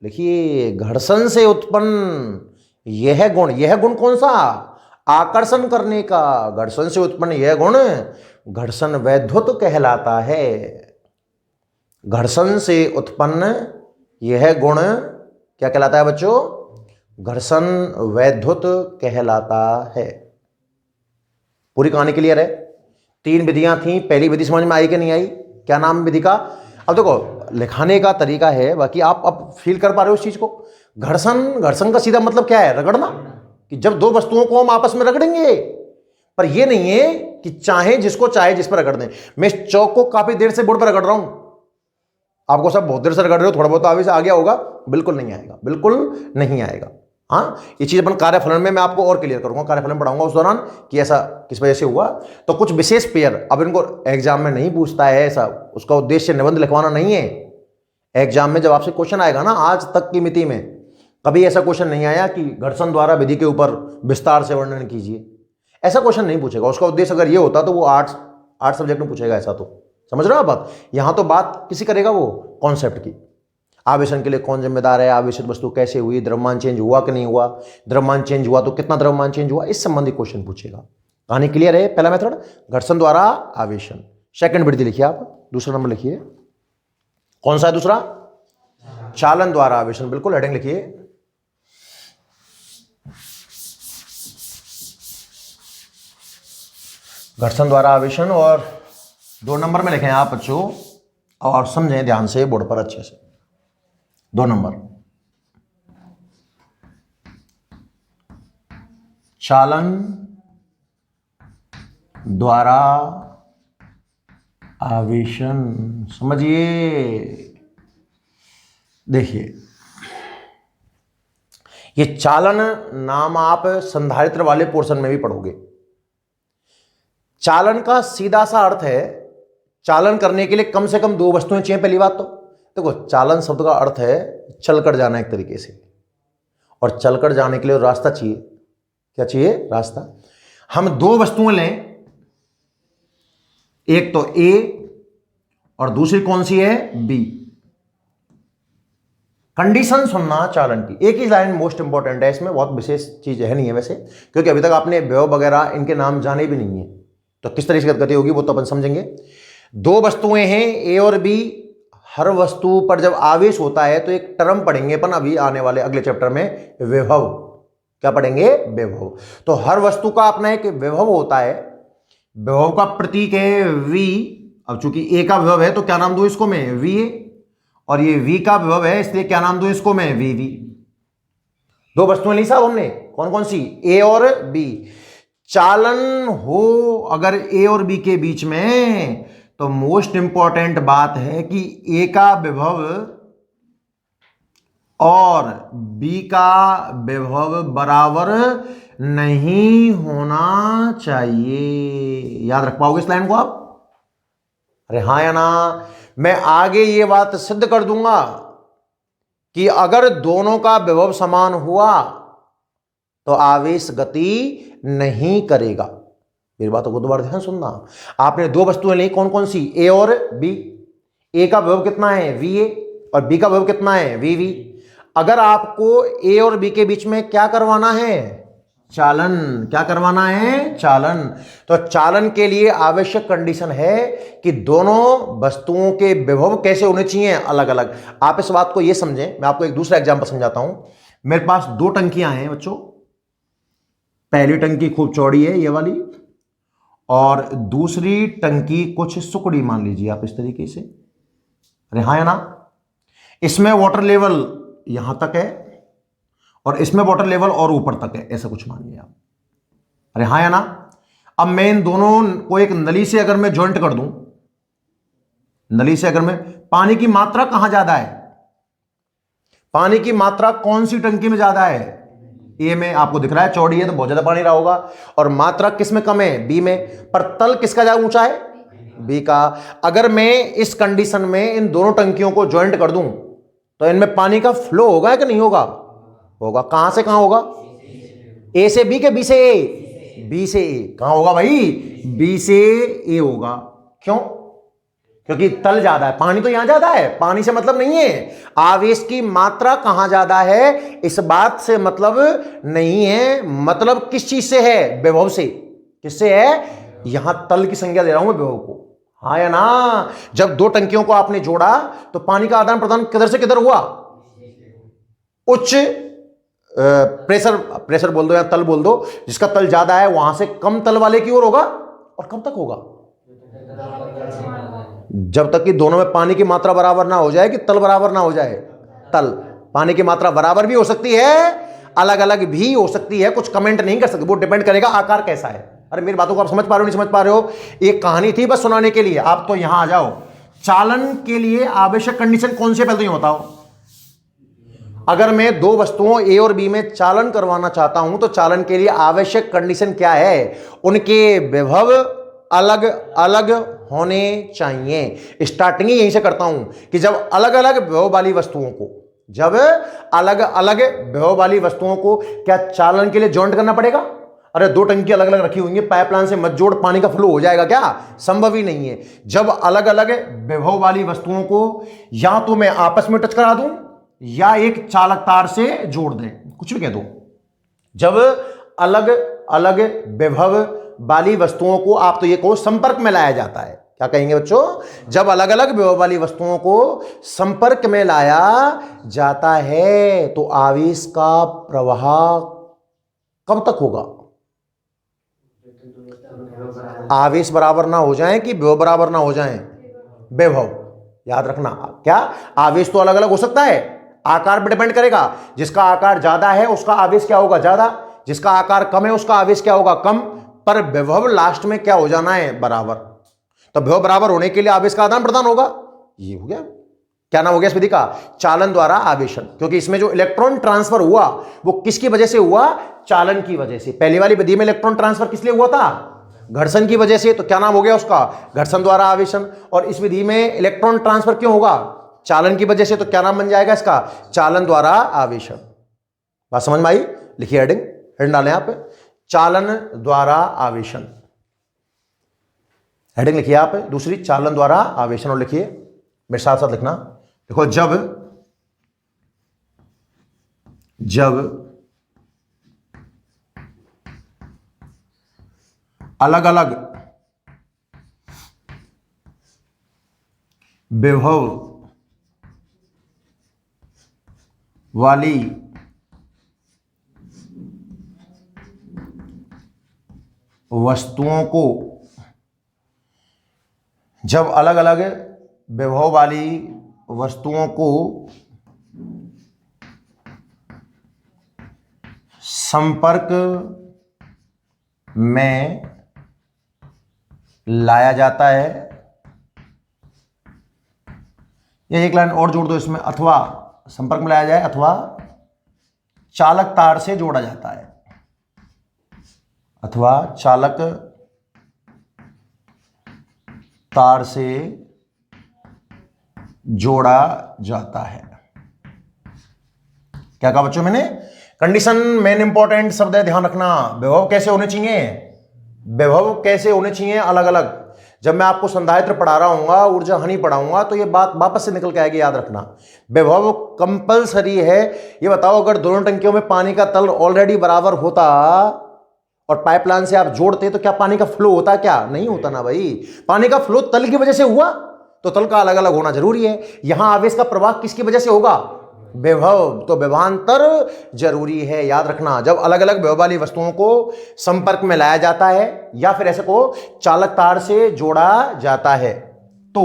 देखिए घर्षण से उत्पन्न यह गुण कौन सा? आकर्षण करने का। घर्षण से उत्पन्न यह गुण घर्षण वैद्युत कहलाता है। घर्षण से उत्पन्न यह गुण क्या कहलाता है बच्चों? घर्षण वैद्युत कहलाता है। पूरी कहानी क्लियर है? 3 विधियां थी, पहली विधि समझ में आई कि नहीं आई? क्या नाम विधि का? अब देखो लिखाने का तरीका है, बाकी आप अब फील कर पा रहे हो उस चीज को। घर्षण का सीधा मतलब क्या है? रगड़ना, कि जब 2 वस्तुओं को हम आपस में रगड़ेंगे, पर यह नहीं है कि चाहे जिस पर रगड़ दें। मैं इस चौक को काफी देर से बोर्ड पर रगड़ रहा हूं, आपको सब बहुत देर से रगड़ रहे हो, थोड़ा बहुत आगे से आ गया होगा? बिल्कुल नहीं आएगा। हाँ, ये चीज अपन कार्यफलन में मैं आपको और क्लियर करूंगा, कार्यफलन पढ़ाऊंगा उस दौरान कि ऐसा किस वजह से हुआ। तो कुछ विशेष पेयर अब इनको एग्जाम में नहीं पूछता है ऐसा, उसका उद्देश्य निबंध लिखवाना नहीं है। एग्जाम में जब आपसे क्वेश्चन आएगा ना, आज तक की मिति में कभी ऐसा क्वेश्चन नहीं आया कि घर्षण द्वारा विधि के ऊपर विस्तार से वर्णन कीजिए, ऐसा क्वेश्चन नहीं पूछेगा। उसका उद्देश्य अगर ये होता तो वो आर्ट्स सब्जेक्ट में पूछेगा ऐसा। तो समझ रहे हो आप बात? यहां तो बात किसी करेगा वो कॉन्सेप्ट की। आवेशन के लिए कौन जिम्मेदार है, आवेशित वस्तु कैसे हुई, द्रव्यमान चेंज हुआ कि नहीं हुआ, द्रव्यमान चेंज हुआ तो कितना द्रव्यमान चेंज हुआ, इस संबंधी क्वेश्चन पूछेगा। कहानी क्लियर है? पहला मेथड घर्षण द्वारा आवेशन। सेकंड विधि लिखिए आप, दूसरा नंबर लिखिए। कौन सा है दूसरा? चालन द्वारा आवेशन। बिल्कुल, हेडिंग लिखिए। घर्षण द्वारा आवेशन। और 2 नंबर में लिखें आप बच्चों, और समझें ध्यान से बोर्ड पर अच्छे से। 2 नंबर चालन द्वारा आवेशन। समझिए, देखिए ये चालन नाम आप संधारित्र वाले पोर्शन में भी पढ़ोगे। चालन का सीधा सा अर्थ है, चालन करने के लिए कम से कम 2 वस्तुएं चाहिए। पहली बात तो देखो, चालन शब्द का अर्थ है चलकर जाना एक तरीके से, और चलकर जाने के लिए रास्ता चाहिए। क्या चाहिए? रास्ता। हम 2 वस्तुएं लें, एक तो ए और दूसरी कौन सी है? बी। कंडीशन सुनना चालन की, एक ही लाइन मोस्ट इंपॉर्टेंट है, इसमें बहुत विशेष चीज है नहीं है वैसे, क्योंकि अभी तक आपने व्यव वगैरह इनके नाम जाने भी नहीं है, तो किस तरह से गति होगी वो तो अपन समझेंगे। 2 वस्तुएं हैं ए और बी। हर वस्तु पर जब आवेश होता है तो एक टर्म पढ़ेंगे अपन अभी आने वाले अगले चैप्टर में, विभव। क्या पढ़ेंगे? विभव। तो हर वस्तु का अपना एक विभव होता है। विभव का प्रतीक है V। अब चूंकि ए का विभव है तो क्या नाम दूं इसको मैं? V। और ये V का विभव है इसलिए क्या नाम दूं इसको मैं? VV। 2 वस्तुएं ली साहब हमने, कौन कौन सी? ए और बी। चालन हो अगर ए और बी के बीच में, तो मोस्ट इंपॉर्टेंट बात है कि ए का विभव और बी का विभव बराबर नहीं होना चाहिए। याद रख पाओगे इस लाइन को आप? अरे हाँ या ना? मैं आगे ये बात सिद्ध कर दूंगा कि अगर दोनों का विभव समान हुआ तो आवेश गति नहीं करेगा। मेरी बातों को दोबारा ध्यान सुनना। आपने दो वस्तुएं ली, कौन कौन सी? ए और बी। ए का विभव कितना है? वी ए, और बी का विभव कितना है? वी वी। अगर आपको ए और बी के बीच में क्या करवाना है? चालन। क्या करवाना है? चालन। तो चालन के लिए आवश्यक कंडीशन है कि दोनों वस्तुओं के विभव कैसे होने चाहिए? अलग अलग। आप इस बात को ये समझें, मैं आपको एक दूसरा एग्जांपल समझाता हूं। मेरे पास दो टंकियां हैं बच्चों। पहली टंकी खूब चौड़ी है, ये वाली, और दूसरी टंकी कुछ सुकड़ी मान लीजिए आप, इस तरीके से। अरे हाँ या ना? इसमें वाटर लेवल यहां तक है और इसमें वाटर लेवल और ऊपर तक है, ऐसा कुछ मानिए आप। अरे हाँ या ना? अब मैं इन दोनों को एक नली से अगर मैं जॉइंट कर दूं, नली से अगर मैं, पानी की मात्रा कहां ज्यादा है? पानी की मात्रा कौन सी टंकी में ज्यादा है? ए में। आपको दिख रहा है चौड़ी है तो बहुत ज्यादा पानी रहा होगा, और मात्रा किस में कम है? बी में। पर तल किसका ज्यादा ऊंचा है? बी का। अगर मैं इस कंडीशन में इन दोनों टंकियों को ज्वाइंट कर दूं तो इनमें पानी का फ्लो होगा कि नहीं होगा? होगा। कहां से कहां होगा? ए से बी के बी से ए? बी से ए। कहां होगा भाई? बी से ए होगा। क्यों? क्योंकि तल ज्यादा है, पानी तो यहां ज्यादा है। पानी से मतलब नहीं है आवेश की मात्रा कहां ज्यादा है, इस बात से मतलब नहीं है। मतलब किस चीज से है? विभव से। किससे है? यहां तल की संज्ञा दे रहा हूं मैं विभव को। हाँ या ना? जब दो टंकियों को आपने जोड़ा तो पानी का आदान प्रदान किधर से किधर हुआ? उच्च प्रेशर बोल दो या तल बोल दो, जिसका तल ज्यादा है वहां से कम तल वाले की ओर होगा। और कब तक होगा? जब तक कि दोनों में पानी की मात्रा बराबर ना हो जाए, कि तल बराबर ना हो जाए। तल, पानी की मात्रा बराबर भी हो सकती है, अलग अलग भी हो सकती है, कुछ कमेंट नहीं कर सकते, वो डिपेंड करेगा आकार कैसा है। अरे मेरी बातों को आप समझ पा रहे हो नहीं समझ पा रहे हो? एक कहानी थी बस सुनाने के लिए। आप तो यहां आ जाओ। चालन के लिए आवश्यक कंडीशन कौन से? पहले तो ये बताओ। अगर मैं दो वस्तुओं ए और बी में चालन करवाना चाहता हूं तो चालन के लिए आवश्यक कंडीशन क्या है? उनके विभव अलग अलग होने चाहिए। स्टार्टिंग ही यहीं से करता हूं कि जब अलग अलग विभव वाली वस्तुओं को, जब अलग अलग विभव वाली वस्तुओं को क्या चालन के लिए जॉइंट करना पड़ेगा? अरे दो टंकी अलग अलग रखी हुई है, पाइपलाइन से मत जोड़, पानी का फ्लो हो जाएगा क्या? संभव ही नहीं है। जब अलग अलग विभव वाली वस्तुओं को या तो मैं आपस में टच करा दूं या एक चालक तार से जोड़ दें, कुछ भी कह दो। जब अलग अलग विभव वाली वस्तुओं को, आप तो ये कहो, संपर्क में लाया जाता है। क्या कहेंगे बच्चों? जब अलग अलग विभव वाली वस्तुओं को संपर्क में लाया जाता है तो आवेश का प्रवाह कब तक होगा? आवेश बराबर ना हो जाए कि विभव बराबर ना हो जाए? विभव। याद रखना, क्या आवेश तो अलग अलग हो सकता है, आकार पर डिपेंड करेगा। जिसका आकार ज्यादा है उसका आवेश क्या होगा? ज्यादा। जिसका आकार कम है उसका आवेश क्या होगा? कम। पर विभव लास्ट में क्या हो जाना है? बराबर। तो विभव बराबर होने के लिए आवेश का आदान प्रदान होगा। ये हो गया। क्या नाम हो गया इस विधि का? चालन द्वारा आवेशन। क्योंकि इसमें जो इलेक्ट्रॉन ट्रांसफर हुआ वो किसकी वजह से हुआ? चालन की वजह से। पहली वाली विधि में इलेक्ट्रॉन ट्रांसफर किस लिए हुआ था? घर्षण की वजह से। तो क्या नाम हो गया उसका? घर्षण द्वारा आवेशन। और इस विधि में इलेक्ट्रॉन ट्रांसफर क्यों होगा? चालन की वजह से। तो क्या नाम बन जाएगा इसका? चालन द्वारा आवेशन। बात समझ में आई? लिखिए हेडिंग, हेडिंग डालें आप, चालन द्वारा आवेशन। हेडिंग लिखिए आप दूसरी, चालन द्वारा आवेशन। और लिखिए मेरे साथ साथ लिखना। देखो, जब अलग अलग विभव वाली वस्तुओं को, जब अलग अलग विभव वाली वस्तुओं को संपर्क में लाया जाता है, या एक लाइन और जोड़ दो इसमें, अथवा संपर्क में लाया जाए अथवा चालक तार से जोड़ा जाता है। अथवा चालक तार से जोड़ा जाता है। क्या कहा बच्चों मैंने? कंडीशन मेन इंपॉर्टेंट शब्द है, ध्यान रखना। विभव कैसे होने चाहिए? विभव कैसे होने चाहिए? अलग अलग। जब मैं आपको संधारित्र पढ़ा रहा हूंगा, ऊर्जा हानि पढ़ाऊंगा, तो ये बात वापस से निकल के आएगी, याद रखना। विभव कंपलसरी है। ये बताओ, अगर दोनों टंकियों में पानी का तल ऑलरेडी बराबर होता और पाइपलाइन से आप जोड़ते, तो क्या पानी का फ्लो होता? क्या नहीं होता ना भाई। पानी का फ्लो तल की वजह से हुआ, तो तल का अलग अलग होना जरूरी है। यहां आवेश का प्रवाह किसकी वजह से होगा? विभव। तो विभवांतर जरूरी है, याद रखना। जब अलग अलग विभव वाली वस्तुओं को संपर्क में लाया जाता है या फिर ऐसे को चालक तार से जोड़ा जाता है, तो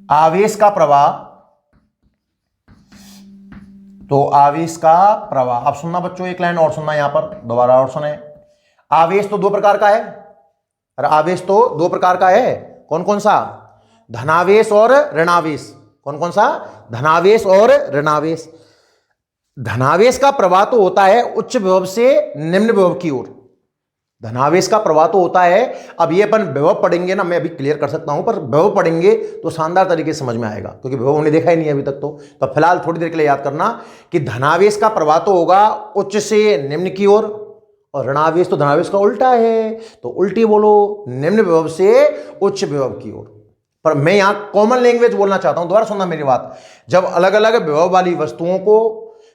आवेश का प्रवाह, आप सुनना बच्चों, एक लाइन और सुनना, यहां पर दोबारा और सुने। आवेश तो दो प्रकार का है, और आवेश तो दो प्रकार का है। कौन कौन सा? धनावेश और ऋणावेश। कौन कौन सा? धनावेश और ऋणावेश। धनावेश का प्रवाह तो होता है उच्च विभव से निम्न विभव की ओर। धनावेश का प्रवाह तो होता है। अब ये अपन विभव पढ़ेंगे ना, मैं अभी क्लियर कर सकता हूं, पर विभव पढ़ेंगे तो शानदार तरीके से समझ में आएगा, क्योंकि विभव हमने देखा ही नहीं अभी तक। तो फिलहाल थोड़ी देर के लिए याद करना कि धनावेश का प्रवाह तो होगा उच्च से निम्न की ओर, और ऋणावेश तो धनावेश का उल्टा है, तो उल्टी बोलो, निम्न विभव से उच्च विभव की ओर। पर मैं यहां कॉमन लैंग्वेज बोलना चाहता हूं, दोबारा सुनना मेरी बात। जब अलग अलग विभव वाली वस्तुओं को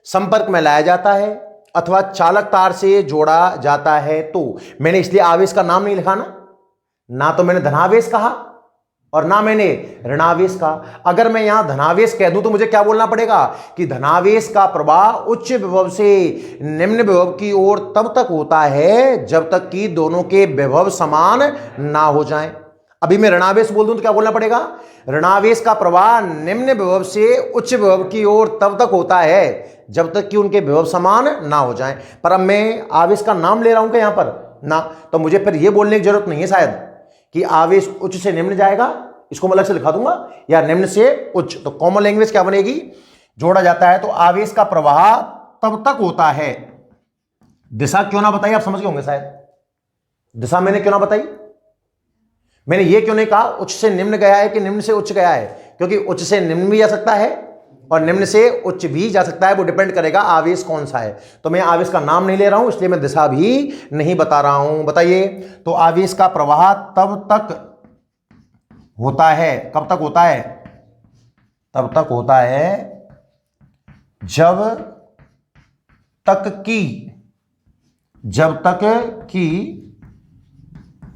संपर्क में लाया जाता है अथवा चालक तार से जोड़ा जाता है, तो मैंने इसलिए आवेश का नाम नहीं लिखा ना तो मैंने धनावेश कहा और ना मैंने ऋणावेश कहा। अगर मैं यहां धनावेश कह दूं तो मुझे क्या बोलना पड़ेगा कि धनावेश का प्रवाह उच्च विभव से निम्न विभव की ओर तब तक होता है जब तक कि दोनों के विभव समान ना हो जाएं। अभी मैं ऋणावेश बोल दूं तो क्या बोलना पड़ेगा? ऋणावेश का प्रवाह निम्न विभव से उच्च विभव की ओर तब तक होता है जब तक कि उनके विभव समान ना हो जाएं। पर अब मैं आवेश का नाम ले रहा हूं क्या यहां पर? ना, तो मुझे फिर यह बोलने की जरूरत नहीं है शायद कि आवेश उच्च से निम्न जाएगा, इसको मैं अलग से लिखा दूंगा, या निम्न से उच्च। तो कॉमन लैंग्वेज क्या बनेगी? जोड़ा जाता है तो आवेश का प्रवाह तब तक होता है। दिशा क्यों ना बताई, आप समझ गए होंगे शायद। दिशा मैंने क्यों ना बताई? मैंने ये क्यों नहीं कहा उच्च से निम्न गया है कि निम्न से उच्च गया है? क्योंकि उच्च से निम्न भी जा सकता है और निम्न से उच्च भी जा सकता है, वो डिपेंड करेगा आवेश कौन सा है। तो मैं आवेश का नाम नहीं ले रहा हूं, इसलिए मैं दिशा भी नहीं बता रहा हूं। बताइए, तो आवेश का प्रवाह तब तक होता है, कब तक होता है? तब तक होता है जब तक कि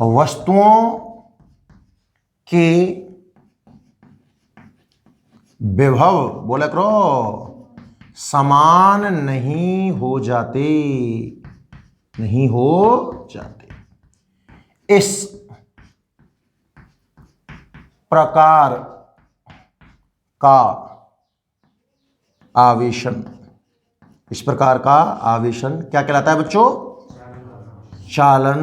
वस्तुओं के विभव, बोले करो, समान नहीं हो जाते। इस प्रकार का आवेशन, क्या कहलाता है बच्चों? चालन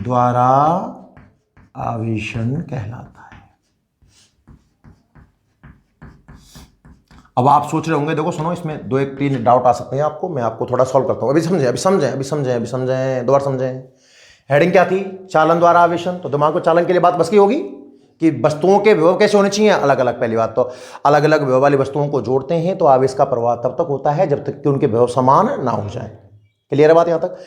द्वारा आवेशन कहलाता है। अब आप सोच रहे होंगे, देखो सुनो, इसमें दो एक तीन डाउट आ सकते हैं आपको, मैं आपको थोड़ा सॉल्व करता हूं। अभी समझें। हेडिंग क्या थी? चालन द्वारा आवेशन। तो दिमाग को चालन के लिए बात बस की होगी कि वस्तुओं के विभव कैसे होने चाहिए? अलग अलग। पहली बात तो अलग अलग विभव वाली वस्तुओं को जोड़ते हैं तो आवेश का प्रवाह तब तक होता है जब तक कि उनके विभव समान ना हो जाए। क्लियर है बात यहां तक?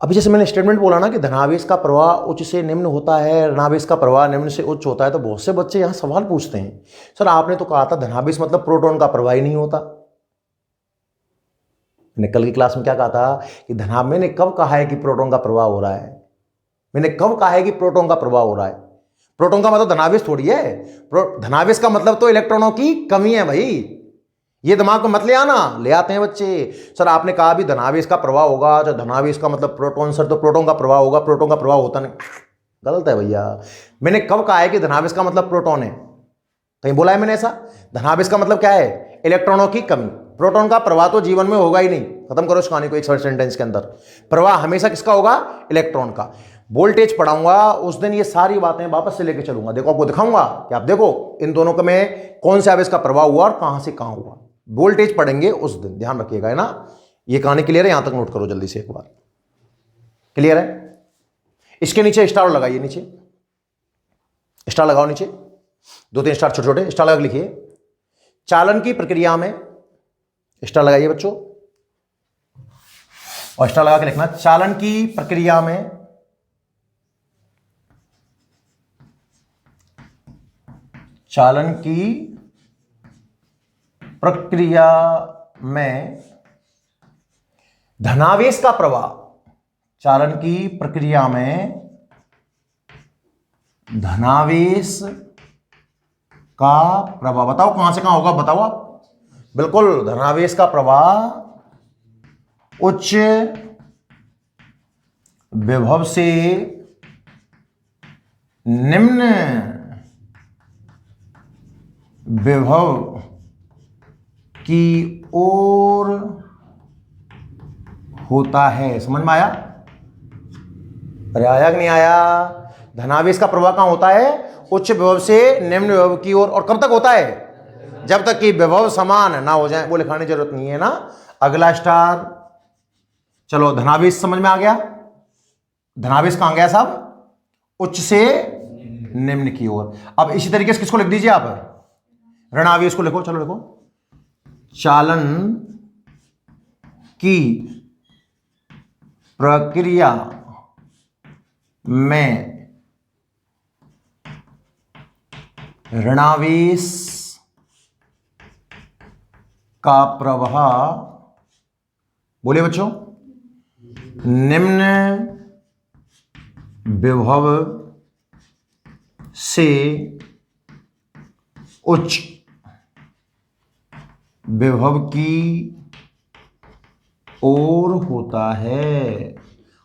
अभी जैसे मैंने स्टेटमेंट बोला ना कि धनावेश का प्रवाह उच्च से निम्न होता है, ऋणावेश का प्रवाह निम्न से उच्च होता है, तो बहुत से बच्चे यहाँ सवाल पूछते हैं, सर आपने तो कहा था धनावेश मतलब प्रोटॉन का प्रवाह ही नहीं होता। मैंने कल की क्लास में क्या कहा था कि मैंने कब कहा है कि प्रोटॉन का प्रवाह हो रहा है? प्रोटॉन का मतलब धनावेश थोड़ी है। धनावेश का मतलब तो इलेक्ट्रॉनों की कमी है भाई। ये दिमाग में मत ले आना, ले आते हैं बच्चे, सर आपने कहा भी धनावेश का प्रवाह होगा, तो धनावेश का मतलब प्रोटॉन, सर तो प्रोटॉन का प्रवाह होगा, प्रोटॉन का प्रवाह होता नहीं। गलत है भैया। मैंने कब कहा है कि धनावेश का मतलब प्रोटॉन है? कहीं बोला है मैंने ऐसा? धनावेश का मतलब क्या है? इलेक्ट्रॉनों की कमी। प्रोटॉन का प्रवाह तो जीवन में होगा ही नहीं। खत्म करो इस कहानी को एक सेंटेंस के अंदर। प्रवाह हमेशा किसका होगा? इलेक्ट्रॉन का। वोल्टेज पढ़ाऊंगा उस दिन, ये सारी बातें वापस से लेके चलूंगा। देखो आपको दिखाऊंगा कि आप देखो इन दोनों के में कौन से आवेश का प्रवाह हुआ और कहां से कहां हुआ। वोल्टेज पढ़ेंगे उस दिन, ध्यान रखिएगा, है ना। ये कहानी क्लियर है? यहां तक नोट करो जल्दी से एक बार। क्लियर है? इसके नीचे स्टार लगाइए, नीचे स्टार लगाओ, नीचे 2-3 स्टार छोटे छोटे स्टार लगा के लिखिए चालन की प्रक्रिया में, स्टार लगाइए बच्चों, और स्टार लगा के लिखना चालन की प्रक्रिया में चालन की प्रक्रिया में धनावेश का प्रवाह, चालन की प्रक्रिया में धनावेश का प्रवाह, बताओ कहां से कहां होगा, बताओ आप। बिल्कुल, धनावेश का प्रवाह उच्च विभव से निम्न विभव की ओर होता है। समझ में आया? अरे आया कि नहीं आया? धनावेश का प्रवाह कहां होता है? उच्च विभव से निम्न विभव की ओर। और कब तक होता है? जब तक कि विभव समान ना हो जाए। वो लिखाने की जरूरत नहीं है ना। अगला स्टार, चलो धनावेश समझ में आ गया। धनावेश कहां गया साहब? उच्च से निम्न की ओर। अब इसी तरीके से किसको लिख दीजिए आप? ऋणावेश को लिखो, चलो लिखो। चालन की प्रक्रिया में ऋणावेश का प्रवाह, बोलिए बच्चों, निम्न विभव से उच्च विभव की ओर होता है।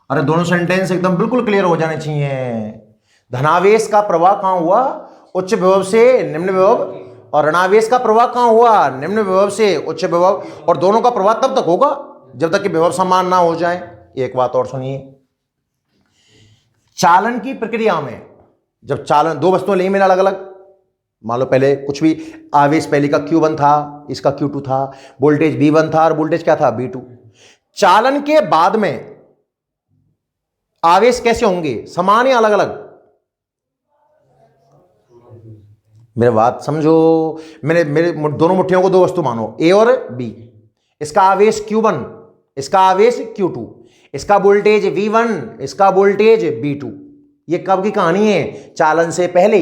अरे दोनों सेंटेंस एकदम बिल्कुल क्लियर हो जाने चाहिए। धनावेश का प्रवाह कहां हुआ? उच्च विभव से निम्न विभव। और ऋणावेश का प्रवाह कहां हुआ? निम्न विभव से उच्च विभव। और दोनों का प्रवाह तब तक होगा जब तक कि विभव समान ना हो जाए। एक बात और सुनिए, चालन की प्रक्रिया में जब चालन, दो वस्तुएं ली मैंने अलग अलग, मान लो पहले कुछ भी आवेश, पहले का Q1 था, इसका Q2 था, वोल्टेज V1 था और वोल्टेज क्या था? V2। चालन के बाद में आवेश कैसे होंगे? समान या अलग अलग? मेरे बात समझो। मेरे दोनों मुट्ठियों को दो वस्तु मानो, A और B। इसका आवेश Q1, इसका आवेश Q2, इसका वोल्टेज V1, इसका वोल्टेज V2। ये कब की कहानी है? चालन से पहले।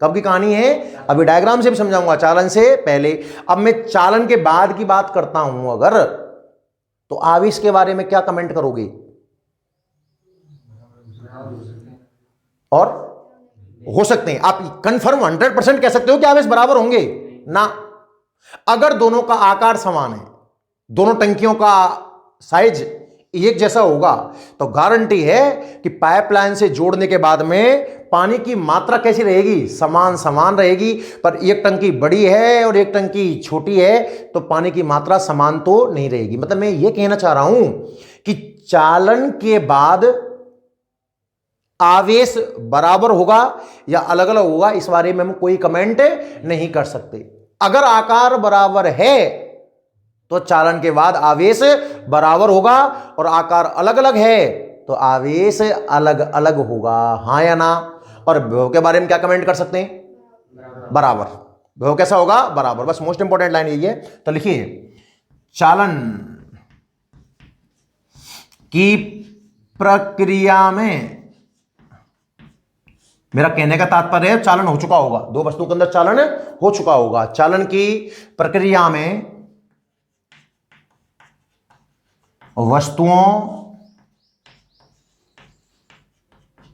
कब की कहानी है? अभी डायग्राम से भी समझाऊंगा। चालन से पहले। अब मैं चालन के बाद की बात करता हूं अगर, तो आवेश के बारे में क्या कमेंट करोगे? और हो सकते हैं आप कंफर्म 100% कह सकते हो कि आवेश बराबर होंगे ना। अगर दोनों का आकार समान है, दोनों टंकियों का साइज एक जैसा होगा, तो गारंटी है कि पाइपलाइन से जोड़ने के बाद में पानी की मात्रा कैसी रहेगी? समान समान रहेगी। पर एक टंकी बड़ी है और एक टंकी छोटी है, तो पानी की मात्रा समान तो नहीं रहेगी। मतलब मैं ये कहना चाह रहा हूं कि चालन के बाद आवेश बराबर होगा या अलग अलग होगा, इस बारे में हम कोई कमेंट नहीं कर सकते। अगर आकार बराबर है तो चालन के बाद आवेश बराबर होगा, और आकार अलग अलग है तो आवेश अलग अलग होगा। हां या ना? और विभव के बारे में क्या कमेंट कर सकते हैं? बराबर। विभव कैसा होगा? बराबर। बस मोस्ट इंपॉर्टेंट लाइन यही है। तो लिखिए, चालन की प्रक्रिया में, मेरा कहने का तात्पर्य है चालन हो चुका होगा, दो वस्तुओं के अंदर चालन हो चुका होगा। चालन की प्रक्रिया में वस्तुओं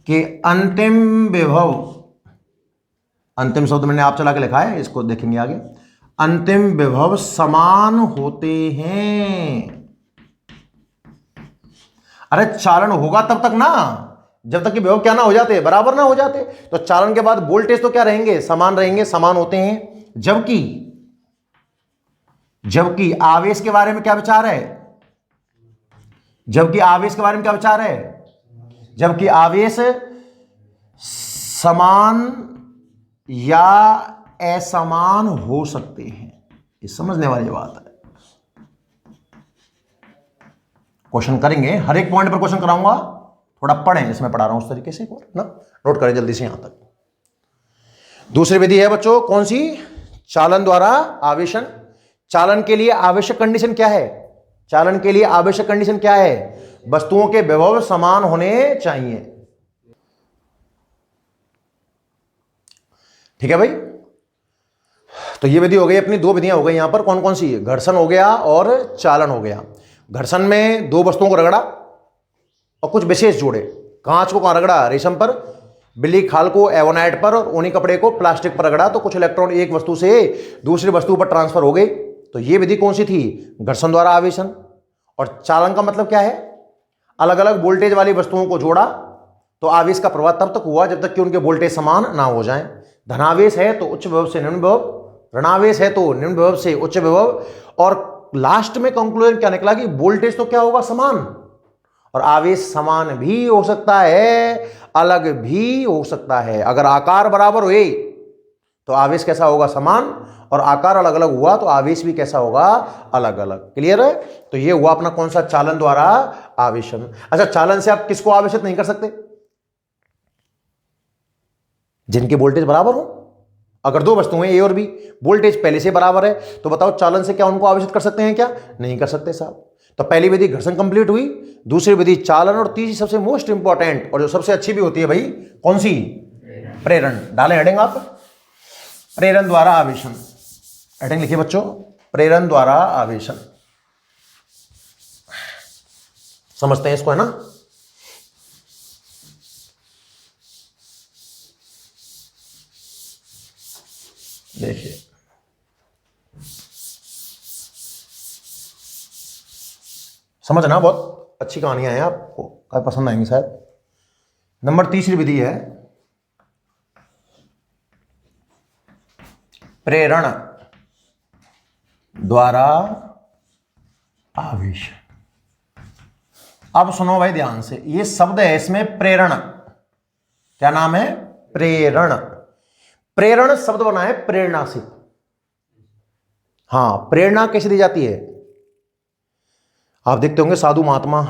के अंतिम विभव, अंतिम शब्द मैंने आप चला के लिखा है, इसको देखेंगे आगे, अंतिम विभव समान होते हैं। अरे चालन होगा तब तक ना जब तक कि विभव क्या ना हो जाते, बराबर ना हो जाते। तो चालन के बाद वोल्टेज तो क्या रहेंगे? समान रहेंगे, समान होते हैं। जबकि आवेश के बारे में क्या विचार है? जबकि आवेश के बारे में क्या विचार है? जबकि आवेश समान या असमान हो सकते हैं। ये समझने वाली बात है। क्वेश्चन करेंगे, हर एक पॉइंट पर क्वेश्चन कराऊंगा, थोड़ा पढ़ें, जिसमें पढ़ा रहा हूं उस तरीके से ना, नोट करें जल्दी से यहां तक। दूसरी विधि है बच्चों कौन सी? चालन द्वारा आवेशन। चालन के लिए आवश्यक कंडीशन क्या है? चालन के लिए आवश्यक कंडीशन क्या है? वस्तुओं के विभव समान होने चाहिए। ठीक है भाई, तो ये विधि हो गई अपनी, दो विधियां हो गई यहां पर, कौन कौन सी? घर्षण हो गया और चालन हो गया। घर्षण में दो वस्तुओं को रगड़ा और कुछ विशेष जोड़े। कांच को कहां रगड़ा? रेशम पर। बिल्ली खाल को एवोनाइट पर, और ऊनी कपड़े को प्लास्टिक पर रगड़ा, तो कुछ इलेक्ट्रॉन एक वस्तु से दूसरी वस्तु पर ट्रांसफर हो गए। तो ये विधि कौन सी थी? घर्षण द्वारा आवेशन। और चालन का मतलब क्या है? अलग अलग वोल्टेज वाली वस्तुओं को जोड़ा तो आवेश का प्रवाह तब तक हुआ जब तक कि उनके वोल्टेज समान ना हो जाएं। धनावेश है तो उच्च विभव से निम्न विभव, ऋणावेश है तो निम्न विभव से उच्च विभव, और लास्ट में कंक्लूजन क्या निकला कि वोल्टेज तो क्या होगा? समान, और आवेश समान भी हो सकता है, अलग भी हो सकता है। अगर आकार बराबर हुए तो आवेश कैसा होगा? समान, और आकार अलग अलग हुआ तो आवेश भी कैसा होगा? अलग अलग। क्लियर है? तो ये हुआ अपना कौन सा? चालन द्वारा आवेशन। अच्छा, चालन से आप किसको आवेशित नहीं कर सकते? जिनके वोल्टेज बराबर हो। अगर दो वस्तुएं ए और बी, वोल्टेज पहले से बराबर है, तो बताओ चालन से क्या उनको आवेशित कर सकते हैं क्या? नहीं कर सकते साहब। तो पहली विधि घर्षण कंप्लीट हुई, दूसरी विधि चालन, और तीसरी सबसे मोस्ट इंपॉर्टेंट और जो सबसे अच्छी भी होती है भाई, कौन सी? प्रेरण। डालें हेडिंग आप, प्रेरण द्वारा आवेशन। हेडिंग लिखिए बच्चों, प्रेरण द्वारा आवेशन। समझते हैं इसको, है ना? देखिए, समझना, बहुत अच्छी कहानियां हैं, आपको काफी पसंद आएंगी शायद। नंबर तीसरी विधि है प्रेरण द्वारा आवेश। अब सुनो भाई ध्यान से, ये शब्द है इसमें प्रेरण। क्या नाम है? प्रेरण। प्रेरण शब्द बना है प्रेरणा से। हां, प्रेरणा कैसे दी जाती है? आप देखते होंगे साधु महात्मा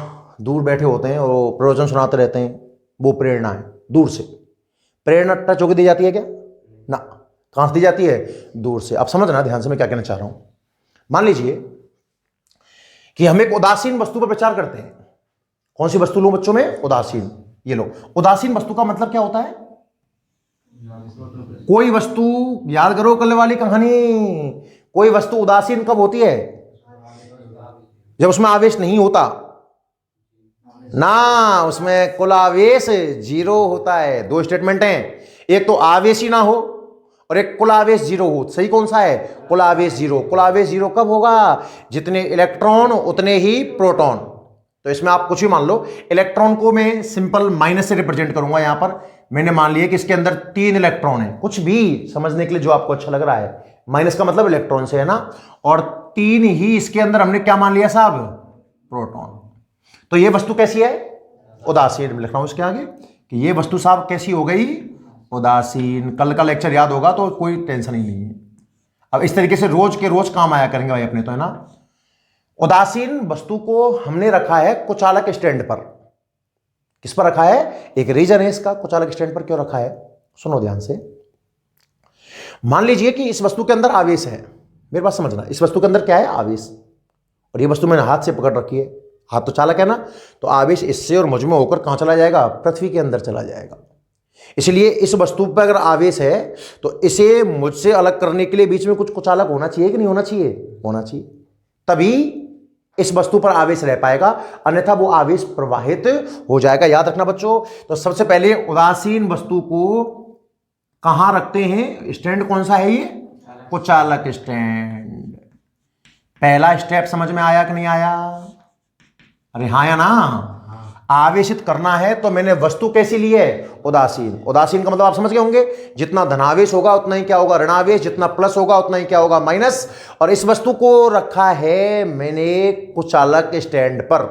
दूर बैठे होते हैं और प्रवचन सुनाते रहते हैं, वो प्रेरणा है, दूर से। प्रेरणा टच होकर दी जाती है क्या? ना। कहां से दी जाती है? दूर से। अब समझना ध्यान से मैं क्या कहना चाह रहा हूं। मान लीजिए कि हम एक उदासीन वस्तु पर विचार करते हैं। कौन सी वस्तु लो बच्चों में? उदासीन। ये लो, उदासीन वस्तु का मतलब क्या होता है? कोई वस्तु, याद करो कल वाली कहानी, कोई वस्तु उदासीन कब होती है? जब उसमें आवेश नहीं होता ना, उसमें कुल आवेश जीरो होता है। दो स्टेटमेंट हैं, एक तो आवेश ही ना हो और एक कुल आवेश जीरो हो। सही कौन सा है? कुल आवेश जीरो। कुल आवेश जीरो कब होगा? जितने इलेक्ट्रॉन उतने ही प्रोटॉन। तो इसमें आप कुछ भी मान लो, इलेक्ट्रॉन को मैं सिंपल माइनस से रिप्रेजेंट करूंगा। यहां पर मैंने मान लिया कि इसके अंदर 3 इलेक्ट्रॉन है, कुछ भी समझने के लिए जो आपको अच्छा लग रहा है। माइनस का मतलब इलेक्ट्रॉन से है ना, और 3 ही इसके अंदर हमने क्या मान लिया साहब? प्रोटॉन। तो ये वस्तु कैसी है? उदासीन। लिख रहा हूं इसके आगे कि ये वस्तु साहब कैसी हो गई? उदासीन। कल का लेक्चर याद होगा तो कोई टेंशन ही नहीं है। अब इस तरीके से रोज के रोज काम आया करेंगे भाई अपने, तो है ना। उदासीन वस्तु को हमने रखा है कुचालक स्टैंड पर। किस पर रखा है? एक रीजन है इसका, कुचालक स्टैंड पर क्यों रखा है, सुनो ध्यान से। मान लीजिए कि इस वस्तु के अंदर आवेश है, मेरे बात समझना, इस वस्तु के अंदर क्या है? आवेश। और ये वस्तु मैंने हाथ से पकड़ रखी है, हाथ तो चालक है ना, तो आवेश इससे और मुझ में होकर कहां चला जाएगा? पृथ्वी के अंदर चला जाएगा। इसलिए इस वस्तु पर अगर आवेश है तो इसे मुझसे अलग करने के लिए बीच में कुछ कुचालक होना चाहिए कि नहीं होना चाहिए? होना चाहिए, तभी इस वस्तु पर आवेश रह पाएगा, अन्यथा वो आवेश प्रवाहित हो जाएगा। याद रखना बच्चों। तो सबसे पहले उदासीन वस्तु को कहां रखते हैं? स्टैंड कौन सा है ये? कुचालक स्टैंड। पहला स्टेप समझ में आया कि नहीं आया? अरे हाँ या ना? आवेशित करना है तो मैंने वस्तु कैसी ली है? उदासीन। उदासीन का मतलब आप समझ गए होंगे, जितना धनावेश होगा उतना ही क्या होगा? ऋणावेश। जितना प्लस होगा उतना ही क्या होगा? माइनस। और इस वस्तु को रखा है मैंने कुचालक स्टैंड पर।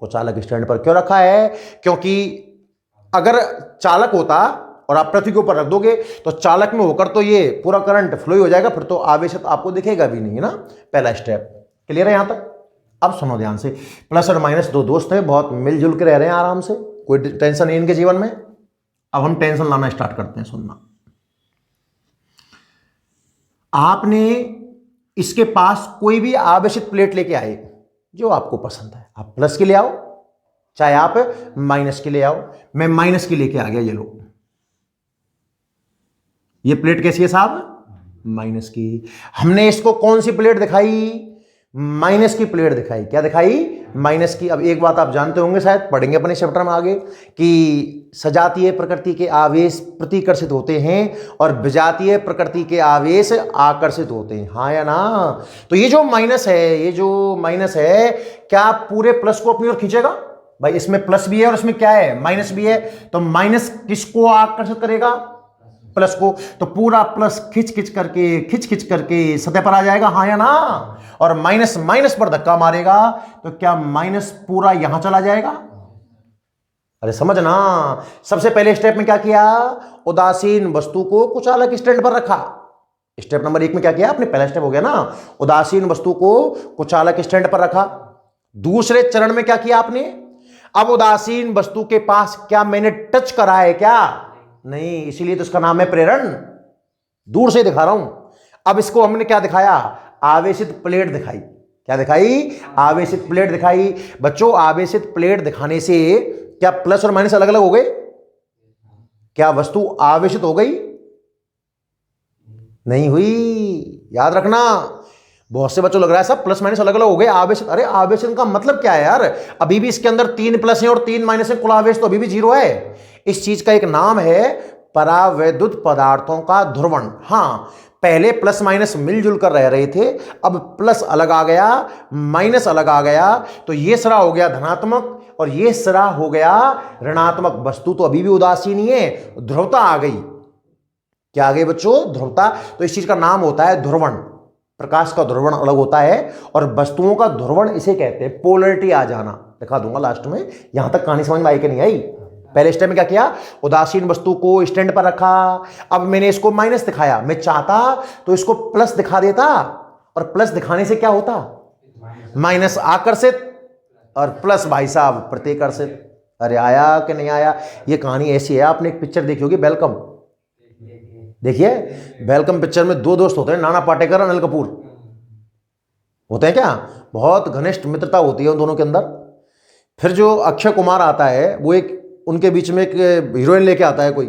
कुचालक स्टैंड पर क्यों रखा है? क्योंकि अगर चालक होता और आप पृथ्वी के ऊपर रख दोगे तो चालक में होकर तो ये पूरा करंट फ्लो हो जाएगा, फिर तो आवेशित आपको दिखेगा भी नहीं, है ना। पहला स्टेप क्लियर है यहां तक? अब सुनो ध्यान से, प्लस और माइनस दो दोस्त हैं, बहुत मिलजुल के रह रहे हैं आराम से, कोई टेंशन नहीं इनके जीवन में। अब हम टेंशन लाना स्टार्ट करते हैं। सुनना, आपने इसके पास कोई भी आवेशित प्लेट लेके आए जो आपको पसंद है, आप प्लस की ले आओ चाहे आप माइनस की ले आओ। मैं माइनस की लेके आ गया, ये लो, ये प्लेट कैसी है साहब? माइनस की। हमने इसको कौन सी प्लेट दिखाई? माइनस की प्लेट दिखाई। क्या दिखाई? माइनस की। अब एक बात आप जानते होंगे, शायद पढ़ेंगे अपने चैप्टर में आगे, कि सजातीय प्रकृति के आवेश प्रतिकर्षित होते हैं और विजातीय प्रकृति के आवेश आकर्षित होते हैं, हाँ या ना? तो ये जो माइनस है, ये जो माइनस है, क्या पूरे प्लस को अपनी ओर खींचेगा? भाई इसमें प्लस भी है और इसमें क्या है? माइनस भी है। तो माइनस किसको आकर्षित करेगा? प्लस को। तो पूरा प्लस खिंच खिंच करके सतह पर आ जाएगा, हाँ या ना? और माइनस माइनस पर धक्का मारेगा तो क्या माइनस पूरा यहां चला जाएगा? अरे समझना, सबसे पहले स्टेप में क्या किया? उदासीन वस्तु को कुचालक स्टैंड पर रखा। स्टेप नंबर 1 में क्या किया आपने? पहला स्टेप हो गया ना, उदासीन वस्तु को कुचालक स्टैंड पर रखा। दूसरे चरण में क्या किया आपने? अब उदासीन वस्तु के पास क्या मैंने टच करा है? क्या नहीं, इसीलिए तो इसका नाम है प्रेरण। दूर से दिखा रहा हूं। अब इसको हमने क्या दिखाया? आवेशित प्लेट दिखाई। क्या दिखाई? आवेशित प्लेट दिखाई। बच्चों, आवेशित प्लेट दिखाने से क्या प्लस और माइनस अलग अलग हो गए? क्या वस्तु आवेशित हो गई? नहीं हुई, याद रखना। बहुत से बच्चों लग रहा है सब प्लस माइनस अलग अलग हो गए, आवेशित। अरे आवेशन का मतलब क्या है यार? अभी भी इसके अंदर 3 प्लस है और 3 माइनस है, कुल आवेश तो अभी भी 0 है। इस चीज का एक नाम है परावैद्युत पदार्थों का ध्रुवण। हाँ, पहले प्लस माइनस मिलजुल कर रह रहे थे, अब प्लस अलग आ गया, माइनस अलग आ गया, तो ये सिरा हो गया धनात्मक और ये सिरा हो गया ऋणात्मक। वस्तु तो अभी भी उदासीन ही है, ध्रुवता आ गई। क्या आ गई बच्चों? ध्रुवता। तो इस चीज का नाम होता है ध्रुवण। प्रकाश का ध्रुवण अलग होता है और वस्तुओं का ध्रुवण इसे कहते हैं पोलरिटी आ जाना। दिखा दूंगा लास्ट में। यहां तक कहानी समझ में आई कि नहीं आई? पहले स्टेप में क्या किया? उदासीन वस्तु को स्टैंड पर रखा। अब मैंने इसको माइनस दिखाया, मैं चाहता तो इसको प्लस दिखा देता, और प्लस दिखाने से क्या होता? माइनस आकर्षित और प्लस भाई साहब प्रतिकर्षित। अरे आया कि नहीं आया? ये कहानी ऐसी है, आपने एक पिक्चर देखी होगी वेलकम। देखिए वेलकम पिक्चर में 2 दोस्त होते हैं, नाना पाटेकर और अनिल कपूर होते हैं। क्या बहुत घनिष्ठ मित्रता होती है उन दोनों के अंदर। फिर जो अक्षय कुमार आता है, वो एक उनके बीच में एक हीरोइन लेके आता है कोई।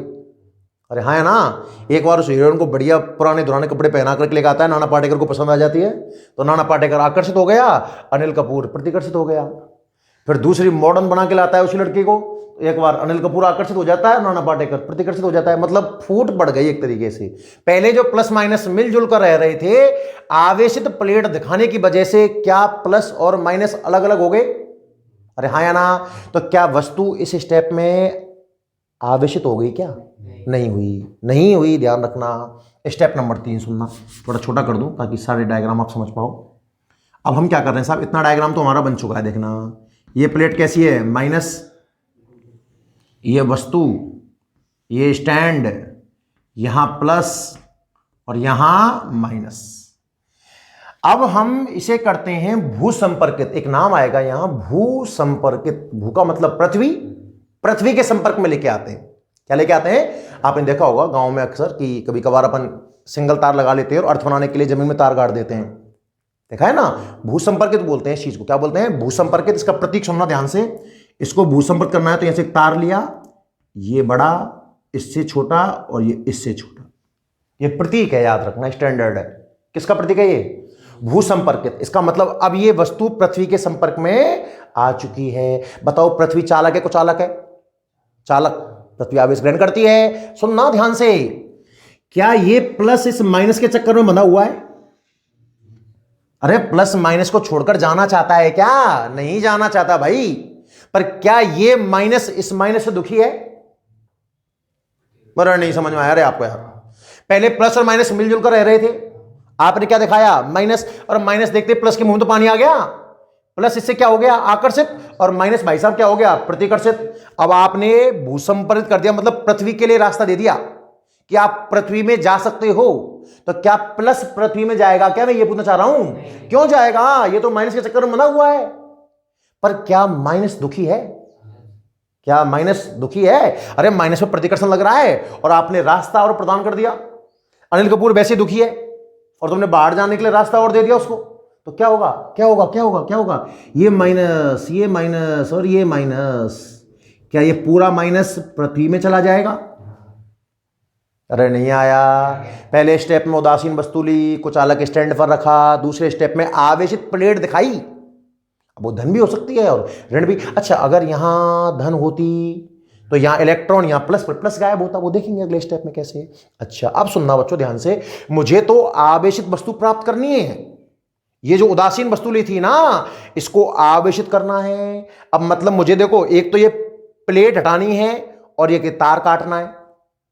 अरे हाँ है ना? एक बार उस हीरोइन को बढ़िया पुराने दुराने कपड़े पहना करके लेके आता है, नाना पाटेकर को पसंद आ जाती है, तो नाना पाटेकर आकर्षित हो गया, अनिल कपूर प्रतिकर्षित हो गया। फिर दूसरी मॉडर्न बना के लाता है उसी लड़की को, एक बार अनिल कपूर आकर्षित हो जाता है, नाना पाटेकर प्रतिकर्षित हो जाता है। मतलब फूट पड़ गई एक तरीके से। पहले जो प्लस माइनस मिलजुल कर रह रहे थे, आवेशित प्लेट दिखाने की वजह से क्या प्लस और माइनस अलग अलग हो गए? अरे हाँ या ना? तो क्या वस्तु इस स्टेप में आवेशित हो गई? क्या नहीं हुई? नहीं हुई, ध्यान रखना। स्टेप नंबर 3 सुनना, थोड़ा छोटा कर दूं ताकि सारे डायग्राम आप समझ पाओ। अब हम क्या कर रहे हैं साहब? इतना डायग्राम तो हमारा बन चुका है। देखना, ये प्लेट कैसी है? माइनस, ये वस्तु, ये स्टैंड, यहां प्लस और यहां माइनस। अब हम इसे करते हैं भू संपर्कित। एक नाम आएगा यहां, भू संपर्कित। भू का मतलब पृथ्वी, पृथ्वी के संपर्क में लेके आते हैं। क्या लेके आते हैं? आपने देखा होगा गांव में अक्सर कि कभी कभार अपन सिंगल तार लगा लेते हैं और अर्थ बनाने के लिए जमीन में तार गाड़ देते हैं। देखा है ना? भू संपर्कित बोलते हैं इस चीज को। क्या बोलते हैं? भू संपर्कित। इसका प्रतीक सुनना ध्यान से। इसको भू संपर्क करना है तो यहां से एक तार लिया, ये बड़ा, इससे छोटा और ये इससे छोटा। ये प्रतीक है, याद रखना, स्टैंडर्ड है। किसका प्रतीक है ये? भू संपर्कित। इसका मतलब अब ये वस्तु पृथ्वी के संपर्क में आ चुकी है। बताओ, पृथ्वी चालक है कुचालक है? चालक। पृथ्वी आवेश ग्रहण करती है। सुनना ध्यान से, क्या ये प्लस इस माइनस के चक्कर में बंधा हुआ है? अरे प्लस माइनस को छोड़कर जाना चाहता है क्या? नहीं जाना चाहता भाई। पर क्या ये माइनस इस माइनस से दुखी है? बराबर नहीं समझ में आया रे आपको यार। पहले प्लस और माइनस मिलजुल कर रह रहे थे, आपने क्या दिखाया? माइनस, और माइनस देखते प्लस के मुंह में तो पानी आ गया। प्लस इससे क्या हो गया? आकर्षित, और माइनस भाई साहब क्या हो गया? प्रतिकर्षित। अब आपने भूसंपर्कित कर दिया, मतलब पृथ्वी के लिए रास्ता दे दिया कि आप पृथ्वी में जा सकते हो, तो क्या प्लस पृथ्वी में जाएगा क्या? मैं ये पूछना चाह रहा हूं, क्यों जाएगा? ये तो माइनस के चक्कर में बना हुआ है। पर क्या माइनस दुखी है? क्या माइनस दुखी है? अरे माइनस में प्रतिकर्षण लग रहा है और आपने रास्ता और प्रदान कर दिया। अनिल कपूर वैसे दुखी है और तुमने बाहर जाने के लिए रास्ता और दे दिया उसको, तो क्या होगा? क्या होगा? क्या होगा? क्या होगा? ये माइनस और ये माइनस, क्या ये पूरा माइनस पृथ्वी में चला जाएगा? अरे नहीं आया। पहले स्टेप में उदासीन वस्तु ली, कुछ अलग स्टैंड पर रखा, दूसरे स्टेप में आवेशित प्लेट दिखाई। अब वो धन भी हो सकती है और ऋण भी। अच्छा, अगर यहां धन होती तो यहां इलेक्ट्रॉन, यहां प्लस पर प्लस गायब होता। वो देखेंगे अगले स्टेप में कैसे। अच्छा, अब सुनना बच्चों ध्यान से, मुझे तो आवेशित वस्तु प्राप्त करनी है। ये जो उदासीन वस्तु ली थी ना, इसको आवेशित करना है। अब मतलब मुझे देखो, एक तो ये प्लेट हटानी है और ये तार काटना है,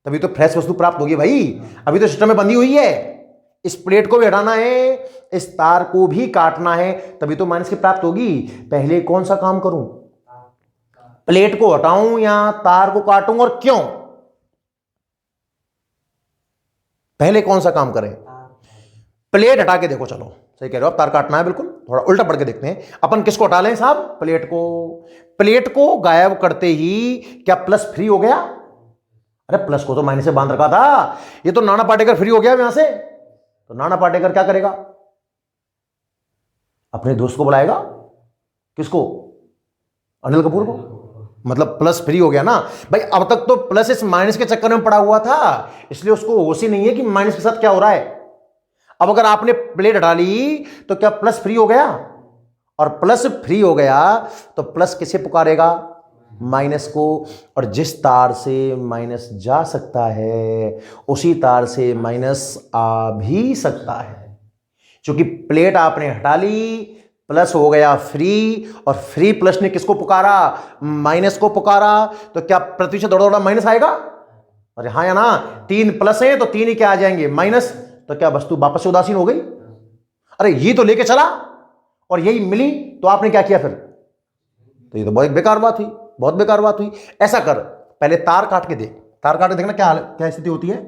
तभी तो फ्रेश वस्तु प्राप्त होगी भाई। अभी तो सिस्टम में बंधी हुई है। इस प्लेट को भी हटाना है, इस तार को भी काटना है, तभी तो माइनस की प्राप्त होगी। पहले कौन सा काम करूं? प्लेट को हटाऊं या तार को काटूं, और क्यों? पहले कौन सा काम करें? प्लेट हटा के देखो। चलो सही कह रहे हो, अब तार काटना है। बिल्कुल, थोड़ा उल्टा पढ़ के देखते हैं। अपन किसको हटा लें साहब? प्लेट को। प्लेट को गायब करते ही क्या प्लस फ्री हो गया? अरे प्लस को तो माइनस से बांध रखा था। ये तो नाना पाटेकर फ्री हो गया यहां से। तो नाना पाटेकर क्या करेगा? अपने दोस्त को बुलाएगा। किसको? अनिल कपूर को। मतलब प्लस फ्री हो गया ना भाई। अब तक तो प्लस इस माइनस के चक्कर में पड़ा हुआ था, इसलिए उसको होश ही नहीं है कि माइनस के साथ क्या हो रहा है। अब अगर आपने प्लेट हटा ली तो क्या प्लस फ्री हो गया? और प्लस फ्री हो गया तो प्लस किसे पुकारेगा? माइनस को। और जिस तार से माइनस जा सकता है उसी तार से माइनस आ भी सकता है। क्योंकि प्लेट आपने हटा ली, प्लस हो गया फ्री, और फ्री प्लस ने किसको पुकारा? माइनस को पुकारा। तो क्या पृथ्वी से दौड़ा माइनस आएगा? अरे हाँ या ना? 3 प्लस है तो 3 ही क्या आ जाएंगे? माइनस। तो क्या वस्तु वापस से उदासीन हो गई? अरे ये तो लेके चला और यही मिली, तो आपने क्या किया फिर? तो ये तो बहुत बेकार बात हुई, बहुत बेकार बात हुई। ऐसा कर, पहले तार काट के देख। तार काट के देखना क्या स्थिति होती है।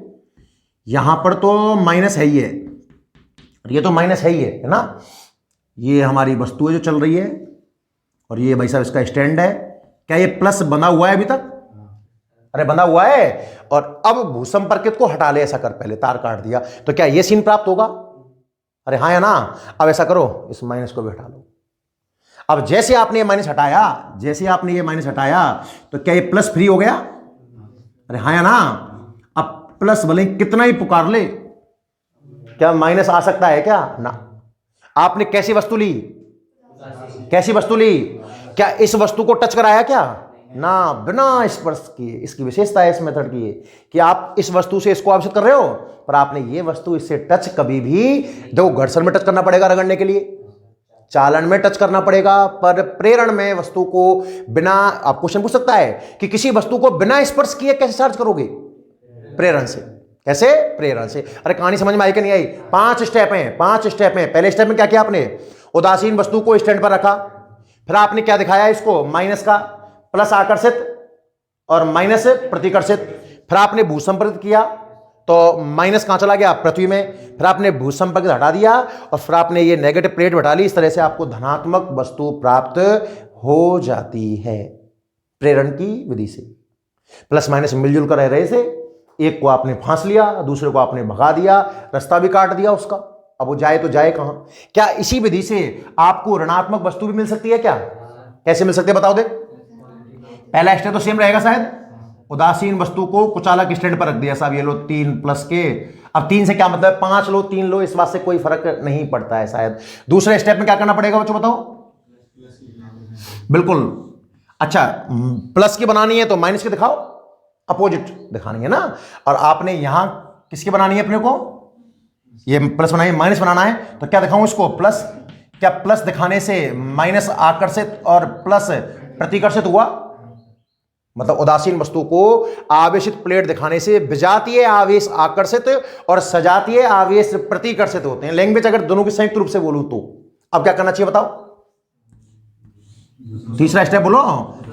यहां पर तो माइनस है ही है, ये तो माइनस है ही है ना। ये हमारी वस्तु है जो चल रही है, और ये भाई साहब इसका स्टैंड है। क्या ये प्लस बना हुआ है अभी तक? अरे बना हुआ है। और अब भूसंपर्कित को हटा ले। ऐसा कर, पहले तार काट दिया, तो क्या ये सीन प्राप्त होगा? अरे हाँ या ना? अब ऐसा करो, इस माइनस को भी हटा लो। अब जैसे आपने ये माइनस हटाया, जैसे आपने ये माइनस हटाया, तो क्या ये प्लस फ्री हो गया? अरे हाँ या ना? अब प्लस भले कितना ही पुकार ले, क्या माइनस आ सकता है क्या? ना। आपने कैसी वस्तु ली? कैसी वस्तु ली? क्या इस वस्तु को टच कराया क्या? ना, बिना स्पर्श किए। इसकी विशेषता है इस मेथड की कि आप इस वस्तु से इसको आविष्ट कर रहे हो, पर आपने ये वस्तु इससे टच कभी भी, देखो घर्षण में टच करना पड़ेगा रगड़ने के लिए, चालन में टच करना पड़ेगा, पर प्रेरण में वस्तु को बिना। आप क्वेश्चन पूछ सकता है कि किसी वस्तु को बिना स्पर्श किए कैसे चार्ज करोगे? प्रेरण से। कैसे? प्रेरण से। अरे कहानी समझ में आई कि नहीं आई? 5 स्टेप हैं, 5 स्टेप हैं। पहले स्टेप में क्या किया आपने? उदासीन वस्तु को स्टैंड पर रखा, फिर आपने क्या दिखाया इसको? माइनस का, प्लस आकर्षित और माइनस प्रतिकर्षित। फिर आपने भूसंपर्कित किया तो माइनस कहां चला गया? पृथ्वी में। फिर आपने भूसंपर्कित हटा दिया और फिर आपने ये नेगेटिव प्लेट हटा ली। इस तरह से आपको धनात्मक वस्तु प्राप्त हो जाती है प्रेरण की विधि से। प्लस माइनस मिलजुल कर रह रहे से, एक को आपने फांस लिया, दूसरे को आपने भगा दिया, रास्ता भी काट दिया उसका। अब वो जाए तो जाए कहां? क्या इसी विधि से आपको ऋणात्मक वस्तु भी मिल सकती है क्या? कैसे मिल सकती है बताओ दे। पहला स्टेप तो सेम रहेगा शायद, उदासीन वस्तु को कुचालक स्टैंड पर रख दिया साहब, ये लो 3 प्लस के। अब 3 से क्या मतलब? 5 लो 3 लो, इस बात से कोई फर्क नहीं पड़ता है शायद। दूसरे स्टेप में क्या करना पड़ेगा बच्चों बताओ? बिल्कुल। अच्छा, प्लस की बनानी है तो माइनस की दिखाओ, अपोजिट दिखानी है ना। और आपने यहां किसकी बनानी है? अपने को ये प्लस बनानी है, माइनस बनाना है, तो क्या दिखाऊं इसको? प्लस। क्या प्लस दिखाने से माइनस आकर्षित और प्लस प्रतिकर्षित हुआ? मतलब उदासीन वस्तु को आवेशित प्लेट दिखाने से विजातीय आवेश आकर्षित और सजातीय आवेश प्रतिकर्षित होते हैं। लैंग्वेज अगर दोनों की संयुक्त रूप से बोलूं तो अब क्या करना चाहिए बताओ? तीसरा स्टेप बोलो।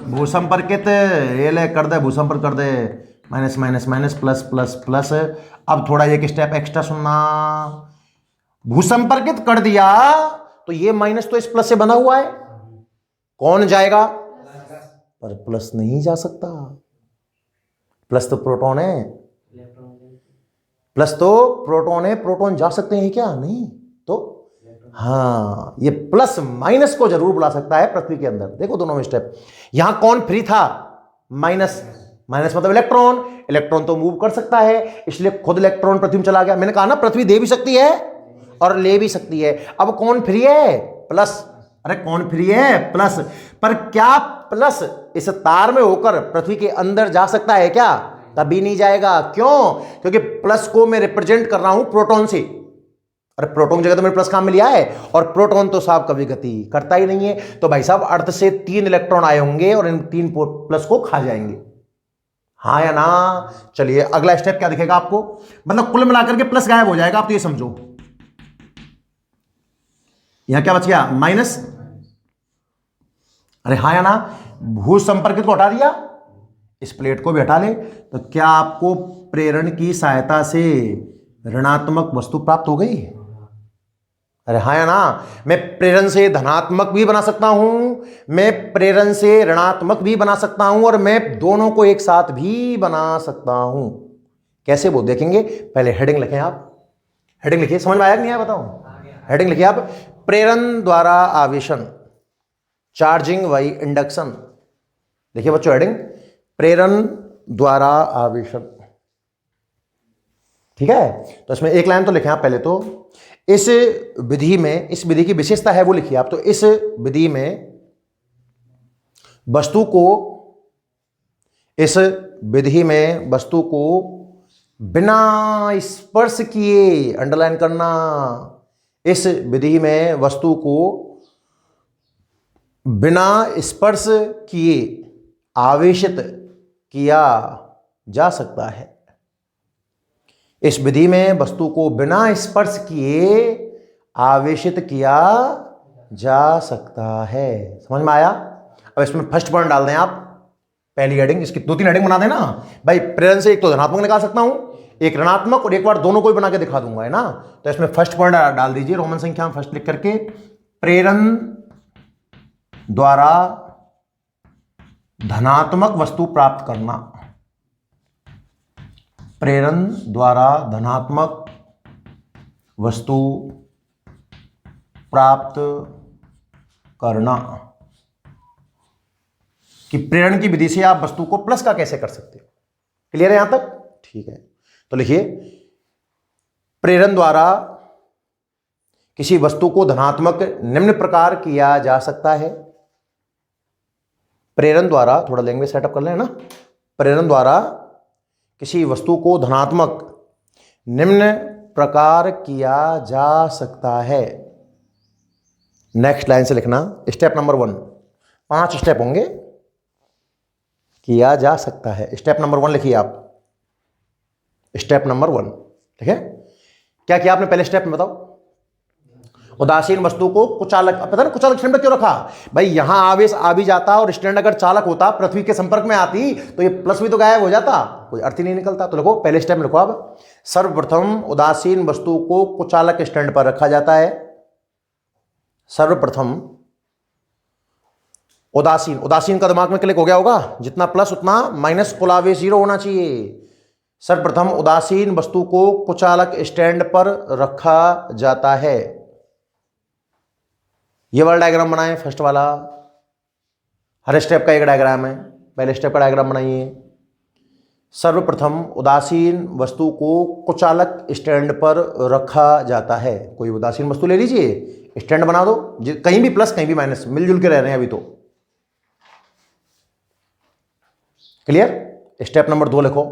भूसंपर्कित, ये ले कर दे, भूसंपर्क कर दे, minus minus minus plus plus plus. अब थोड़ा एक स्टेप एक्स्ट्रा सुनना, भूसंपर्कित कर दिया तो ये माइनस तो इस प्लस से बना हुआ है, कौन जाएगा, पर प्लस नहीं जा सकता, प्लस तो प्रोटॉन है, प्लस तो प्रोटॉन है, प्रोटॉन जा सकते हैं क्या, नहीं तो हाँ, ये प्लस माइनस को जरूर बुला सकता है पृथ्वी के अंदर। देखो दोनों में स्टेप, यहां कौन फ्री था, माइनस, माइनस मतलब इलेक्ट्रॉन, इलेक्ट्रॉन तो मूव कर सकता है, इसलिए खुद इलेक्ट्रॉन पृथ्वी में चला गया। मैंने कहा ना पृथ्वी दे भी सकती है और ले भी सकती है। अब कौन फ्री है, प्लस, अरे कौन फ्री है, प्लस। पर क्या प्लस इस तार में होकर पृथ्वी के अंदर जा सकता है क्या, कभी नहीं जाएगा। क्यों, क्योंकि प्लस को मैं रिप्रेजेंट कर रहा हूं प्रोटॉन से, अरे प्रोटॉन की जगह तो मैंने प्लस काम में लिया है, और प्रोटॉन तो साहब कभी गति करता ही नहीं है। तो भाई साहब अर्थ से 3 इलेक्ट्रॉन आए होंगे और इन 3 प्लस को खा जाएंगे, हाँ या ना। चलिए अगला स्टेप क्या दिखेगा आपको, मतलब कुल मिलाकर के प्लस गायब हो जाएगा, आप तो ये समझो। यहां क्या बच गया, माइनस, अरे हाँ या ना, भू संपर्कित को हटा दिया, इस प्लेट को भी हटा ले, तो क्या आपको प्रेरण की सहायता से ऋणात्मक वस्तु प्राप्त हो गई, अरे हाँ या ना। मैं प्रेरण से धनात्मक भी बना सकता हूं, मैं प्रेरण से ऋणात्मक भी बना सकता हूं, और मैं दोनों को एक साथ भी बना सकता हूं। कैसे वो देखेंगे, पहले हेडिंग लिखें आप, हेडिंग लिखिए, समझ में आया कि नहीं आया बताओ, हेडिंग लिखिए आप, प्रेरण द्वारा आवेशन, चार्जिंग बाई इंडक्शन। देखिए बच्चों हेडिंग, प्रेरण द्वारा आवेशन, ठीक है। तो इसमें एक लाइन तो लिखें आप पहले, तो इस विधि में, इस विधि की विशेषता है वो लिखिए आप। तो इस विधि में वस्तु को, इस विधि में वस्तु को बिना स्पर्श किए, अंडरलाइन करना, इस विधि में वस्तु को बिना स्पर्श किए आवेशित किया जा सकता है। इस विधि में वस्तु को बिना स्पर्श किए आवेशित किया जा सकता है, समझ में आया। अब इसमें फर्स्ट पॉइंट डाल दें आप, पहली हेडिंग, इसकी 2-3 हेडिंग बना देना भाई। प्रेरण से एक तो धनात्मक निकाल सकता हूं, एक ऋणात्मक, और एक बार दोनों को भी बना के दिखा दूंगा, है ना। तो इसमें फर्स्ट पॉइंट डाल दीजिए, रोमन संख्या में फर्स्ट लिख करके, प्रेरण द्वारा धनात्मक वस्तु प्राप्त करना, प्रेरण द्वारा धनात्मक वस्तु प्राप्त करना, कि प्रेरण की विधि से आप वस्तु को प्लस का कैसे कर सकते हो। क्लियर है यहां तक, ठीक है। तो लिखिए, प्रेरण द्वारा किसी वस्तु को धनात्मक निम्न प्रकार किया जा सकता है। प्रेरण द्वारा, थोड़ा लैंग्वेज सेटअप कर लें ना, प्रेरण द्वारा किसी वस्तु को धनात्मक निम्न प्रकार किया जा सकता है। नेक्स्ट लाइन से लिखना, स्टेप नंबर 1, 5 स्टेप होंगे, किया जा सकता है। स्टेप नंबर 1 लिखिए आप, स्टेप नंबर 1, ठीक है। क्या किया आपने पहले स्टेप में, बताओ। उदासीन वस्तु को कुचालक, पता ना कुचालक स्टैंड पर क्यों रखा भाई, यहां आवेश आ भी जाता और स्टैंड अगर चालक होता, पृथ्वी के संपर्क में आती, तो ये प्लस भी तो गायब हो जाता, कोई अर्थ ही नहीं निकलता। तो लिखो, पहले स्टेप में लिखो अब, सर्वप्रथम उदासीन वस्तु को कुचालक स्टैंड पर रखा जाता है। सर्वप्रथम उदासीन, उदासीन का दिमाग में क्लिक हो गया होगा, जितना प्लस उतना माइनस, कुल आवेश 0 होना चाहिए। सर्वप्रथम उदासीन वस्तु को कुचालक स्टैंड पर रखा जाता है। ये वाला डायग्राम बनाएं, फर्स्ट वाला, हर स्टेप का एक डायग्राम है, पहले स्टेप का डायग्राम बनाइए। सर्वप्रथम उदासीन वस्तु को कुचालक स्टैंड पर रखा जाता है। कोई उदासीन वस्तु ले लीजिए, स्टैंड बना दो, कहीं भी प्लस कहीं भी माइनस, मिलजुल के रह रहे हैं अभी तो। क्लियर। स्टेप नंबर 2 लिखो,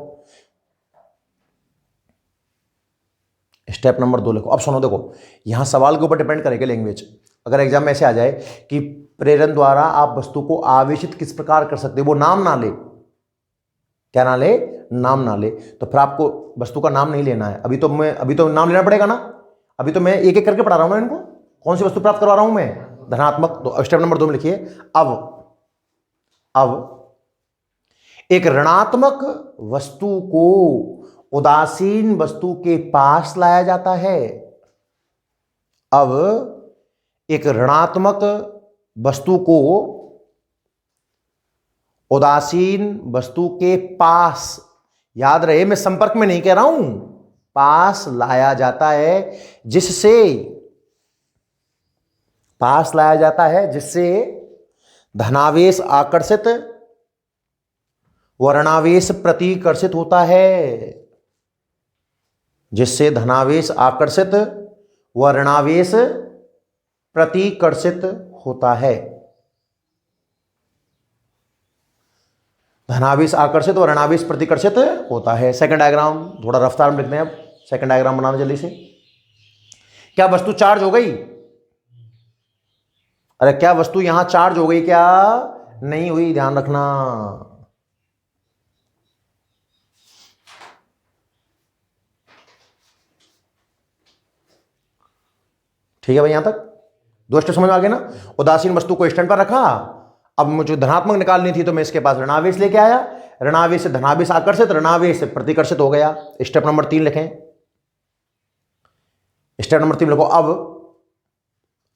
स्टेप नंबर 2 लिखो। अब सुनो, देखो यहां सवाल के ऊपर डिपेंड करेगा लैंग्वेज। अगर एग्जाम में ऐसे आ जाए कि प्रेरण द्वारा आप वस्तु को आवेशित किस प्रकार कर सकते हो, वो नाम ना ले, क्या ना ले, नाम ना ले, तो फिर आपको वस्तु का नाम नहीं लेना है। अभी तो नाम लेना पड़ेगा ना, अभी तो मैं एक एक करके पढ़ा रहा हूं ना इनको, कौन सी वस्तु प्राप्त करवा रहा हूं मैं, धनात्मक। तो स्टेप नंबर 2 में लिखिए, अब एक ऋणात्मक वस्तु को उदासीन वस्तु के पास लाया जाता है। अब एक ऋणात्मक वस्तु को उदासीन वस्तु के पास, याद रहे मैं संपर्क में नहीं कह रहा हूं, पास लाया जाता है, जिससे धनावेश आकर्षित व ऋणावेश प्रतिकर्षित होता है। जिससे धनावेश आकर्षित व ऋणावेश प्रतिकर्षित होता है। धनावेश आकर्षित और ऋणावेश प्रतिकर्षित होता है। सेकंड डायग्राम थोड़ा रफ्तार में लिखते हैं। अब सेकंड डायग्राम बनाना जल्दी से। क्या वस्तु चार्ज हो गई? अरे क्या वस्तु यहां चार्ज हो गई? क्या नहीं हुई? ध्यान रखना। ठीक है भाई, यहां तक दो स्टेप समझ में आ गए ना। उदासीन वस्तु को स्टैंड पर रखा, अब मुझे धनात्मक निकालनी थी तो मैं इसके पास ऋणावेश लेके आया, ऋणावेश से धनावेश आकर्षित, ऋणावेश से प्रतिकर्षित हो गया। स्टेप नंबर 3 लिखें। स्टेप नंबर 3 लिखो।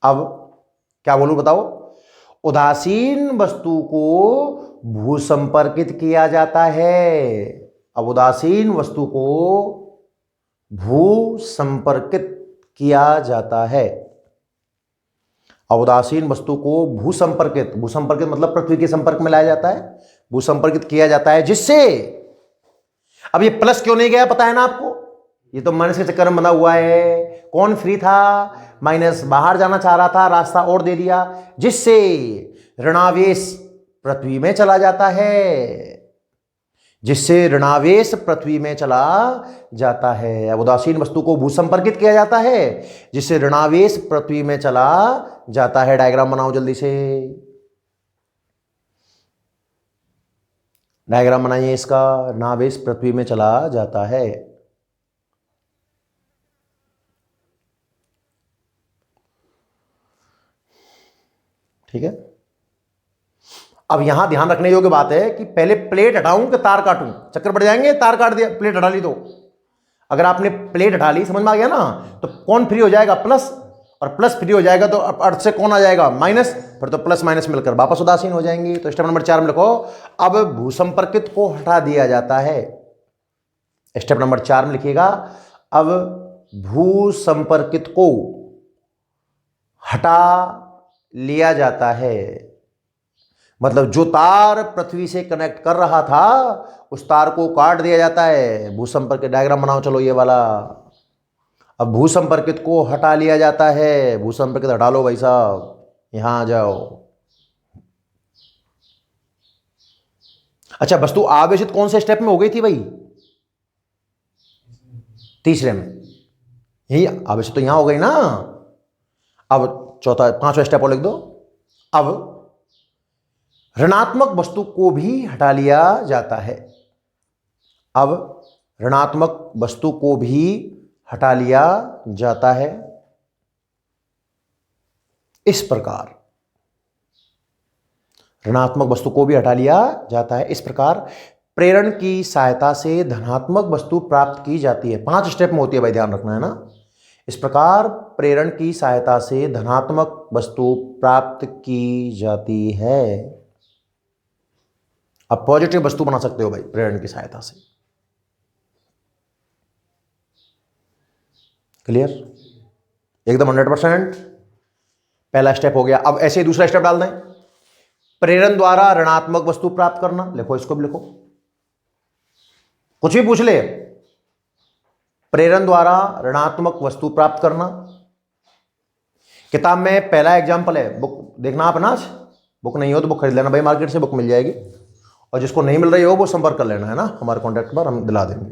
अब क्या बोलूं बताओ? उदासीन वस्तु को भूसंपर्कित किया जाता है। अब उदासीन वस्तु को भूसंपर्कित किया जाता है। अब उदासीन वस्तु को भूसंपर्कित मतलब पृथ्वी के संपर्क में लाया जाता है, भूसंपर्कित किया जाता है, जिससे, अब ये प्लस क्यों नहीं गया पता है ना आपको? ये तो माइनस के चक्कर में बना हुआ है। कौन फ्री था? माइनस बाहर जाना चाह रहा था, रास्ता और दे दिया, जिससे ऋणावेश पृथ्वी में चला जाता है। जिससे ऋणावेश पृथ्वी में चला जाता है। अब उदासीन वस्तु को भूसंपर्कित किया जाता है, जिससे ऋणावेश पृथ्वी में चला जाता है। डायग्राम बनाओ जल्दी से। डायग्राम बनाइए इसका। ऋणावेश पृथ्वी में चला जाता है। ठीक है। अब यहां ध्यान रखने योग्य बात है कि पहले प्लेट हटाऊं कि तार काटूं? चक्कर पड़ जाएंगे। तार काट दिया, प्लेट हटा ली तो। अगर आपने प्लेट हटा ली, समझ में आ गया ना, तो कौन फ्री हो जाएगा? प्लस, और प्लस फ्री हो जाएगा तो अर्थ से कौन आ जाएगा? माइनस। फिर तो प्लस माइनस मिलकर वापस उदासीन हो जाएंगी। तो स्टेप नंबर 4 में लिखो। अब भूसंपर्कित को हटा दिया जाता है। स्टेप नंबर 4 में लिखिएगा। अब भूसंपर्कित को हटा लिया जाता है। मतलब जो तार पृथ्वी से कनेक्ट कर रहा था, उस तार को काट दिया जाता है। भूसंपर्क डायग्राम बनाओ चलो ये वाला। अब भूसंपर्कित को हटा लिया जाता है। भूसंपर्कित हटा लो भाई साहब, यहां आ जाओ। अच्छा, वस्तु आवेशित कौन से स्टेप में हो गई थी भाई? तीसरे में। यही आवेशित तो यहां हो गई ना। अब चौथा, 5वां स्टेप और लिख दो। अब ऋणात्मक वस्तु को भी हटा लिया जाता है। अब ऋणात्मक वस्तु को भी हटा लिया जाता है। इस प्रकार ऋणात्मक वस्तु को भी हटा लिया जाता है। इस प्रकार प्रेरण की सहायता से धनात्मक वस्तु प्राप्त की जाती है। 5 स्टेप में होती है भाई, ध्यान रखना है ना। इस प्रकार प्रेरण की सहायता से धनात्मक वस्तु प्राप्त की जाती है। अब पॉजिटिव वस्तु बना सकते हो भाई प्रेरण की सहायता से। क्लियर? एकदम 100%। पहला स्टेप हो गया। अब ऐसे ही दूसरा स्टेप डाल दें। प्रेरण द्वारा ऋणात्मक वस्तु प्राप्त करना। लिखो, इसको भी लिखो, कुछ भी पूछ ले। प्रेरण द्वारा ऋणात्मक वस्तु प्राप्त करना। किताब में पहला एग्जाम्पल है। बुक देखना आप ना। बुक नहीं हो तो बुक खरीद लेना भाई, मार्केट से बुक मिल जाएगी। और जिसको नहीं मिल रही हो वो संपर्क कर लेना है ना, हमारे कॉन्टैक्ट पर, हम दिला देंगे।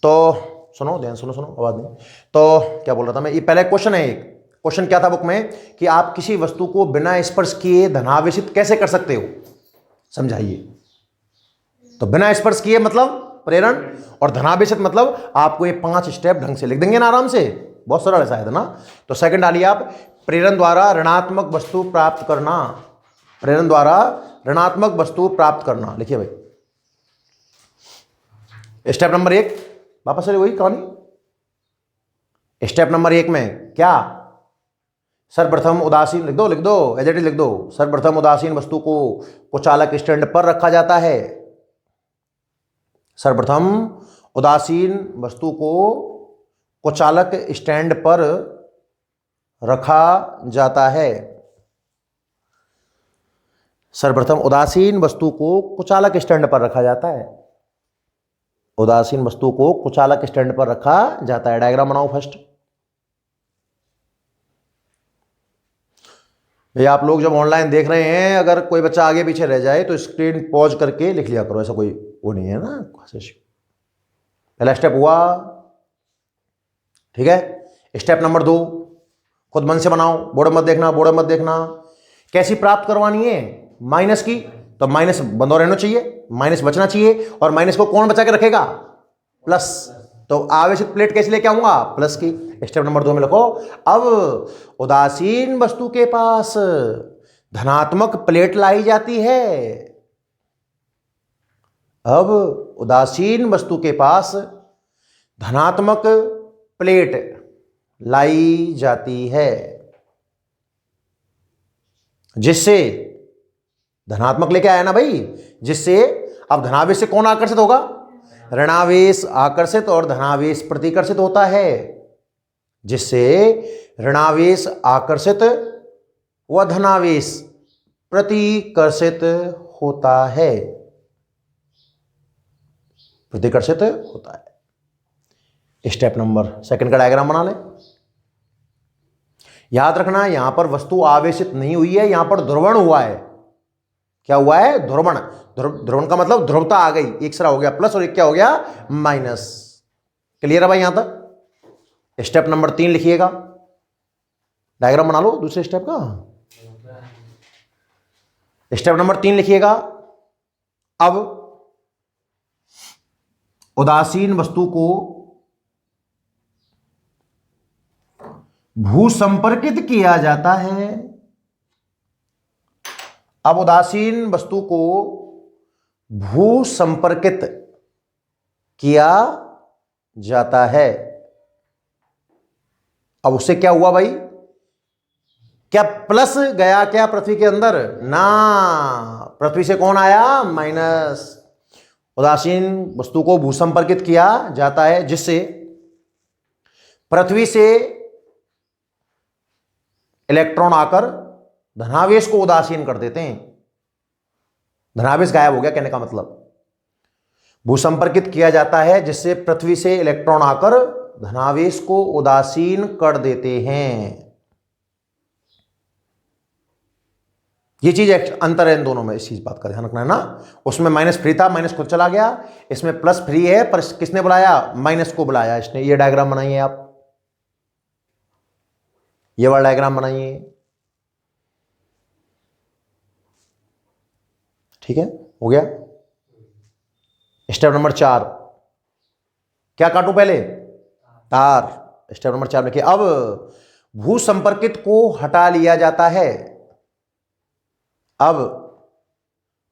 तो सुनो, ध्यान सुनो, आवाज नहीं। तो क्या बोल रहा था मैं? ये पहला क्वेश्चन है। एक क्वेश्चन क्या था बुक में कि आप किसी वस्तु को बिना स्पर्श किए धनावेशित कैसे कर सकते हो, समझाइए। तो बिना स्पर्श किए मतलब प्रेरण, और धनावेशित मतलब आपको ये 5 स्टेप ढंग से लिख देंगे ना आराम से। बहुत सरल है शायद ना। तो सेकंड डालिए आप। प्रेरण द्वारा ऋणात्मक वस्तु प्राप्त करना। प्रेरण द्वारा ऋणात्मक वस्तु प्राप्त करना। लिखिए भाई, स्टेप नंबर 1, वापस से वही कहानी। स्टेप नंबर 1 में क्या, सर्वप्रथम उदासीन लिख दो एज इट इज लिख दो। सर्वप्रथम उदासीन वस्तु को कुचालक स्टैंड पर रखा जाता है। सर्वप्रथम उदासीन वस्तु को कुचालक स्टैंड पर रखा जाता है। सर्वप्रथम उदासीन वस्तु को कुचालक स्टैंड पर रखा जाता है। उदासीन वस्तु को कुचालक स्टैंड पर रखा जाता है। डायग्राम बनाओ फर्स्ट। ये आप लोग जब ऑनलाइन देख रहे हैं, अगर कोई बच्चा आगे पीछे रह जाए तो स्क्रीन पॉज करके लिख लिया करो, ऐसा कोई वो नहीं है ना। पहला स्टेप हुआ, ठीक है। स्टेप नंबर 2 खुद मन से बनाओ, बोर्ड मत देखना। कैसी प्राप्त करवानी है, माइनस की, तो माइनस बंद रहना चाहिए, माइनस बचना चाहिए। और माइनस को कौन बचा के रखेगा, प्लस। तो आवेशित प्लेट कैसे लेके आऊंगा, प्लस की। स्टेप नंबर 2 में लिखो, अब उदासीन वस्तु के पास धनात्मक प्लेट लाई जाती है। अब उदासीन वस्तु के पास धनात्मक प्लेट लाई जाती है, जिससे धनात्मक लेके आया ना भाई, जिससे अब धनावेश से कौन आकर्षित होगा, ऋणावेश आकर्षित और धनावेश प्रतिकर्षित होता है। जिससे ऋणावेश आकर्षित व धनावेश प्रतिकर्षित होता है। प्रतिकर्षित होता है। स्टेप नंबर 2 का डायग्राम बना ले। याद रखना, यहां पर वस्तु आवेशित नहीं हुई है, यहां पर ध्रुवण हुआ है। क्या हुआ है, ध्रुवण। ध्रुवण का मतलब ध्रुवता आ गई, एक सिरा हो गया प्लस और एक क्या हो गया, माइनस। क्लियर है भाई यहां तक। स्टेप नंबर 3 लिखिएगा, डायग्राम बना लो दूसरे स्टेप का। स्टेप नंबर 3 लिखिएगा, अब उदासीन वस्तु को भू संपर्कित किया जाता है। अब उदासीन वस्तु को भू संपर्कित किया जाता है। अब उससे क्या हुआ भाई, क्या प्लस गया क्या पृथ्वी के अंदर, ना, पृथ्वी से कौन आया, माइनस। उदासीन वस्तु को भू संपर्कित किया जाता है, जिससे पृथ्वी से इलेक्ट्रॉन आकर धनावेश को उदासीन कर देते हैं। धनावेश गायब हो गया, कहने का मतलब। भू संपर्कित किया जाता है, जिससे पृथ्वी से इलेक्ट्रॉन आकर धनावेश को उदासीन कर देते हैं। ये चीज अंतर है इन दोनों में, इस चीज बात का ध्यान रखना है ना। उसमें माइनस फ्री था, माइनस खुद चला गया। इसमें प्लस फ्री है, पर किसने बुलाया, माइनस को बुलाया इसने। ये डायग्राम बनाइए आप, ये वाला डायग्राम बनाइए, ठीक है, हो गया। स्टेप नंबर 4, क्या काटूं पहले, तार। स्टेप नंबर 4 में क्या, अब भू संपर्कित को हटा लिया जाता है। अब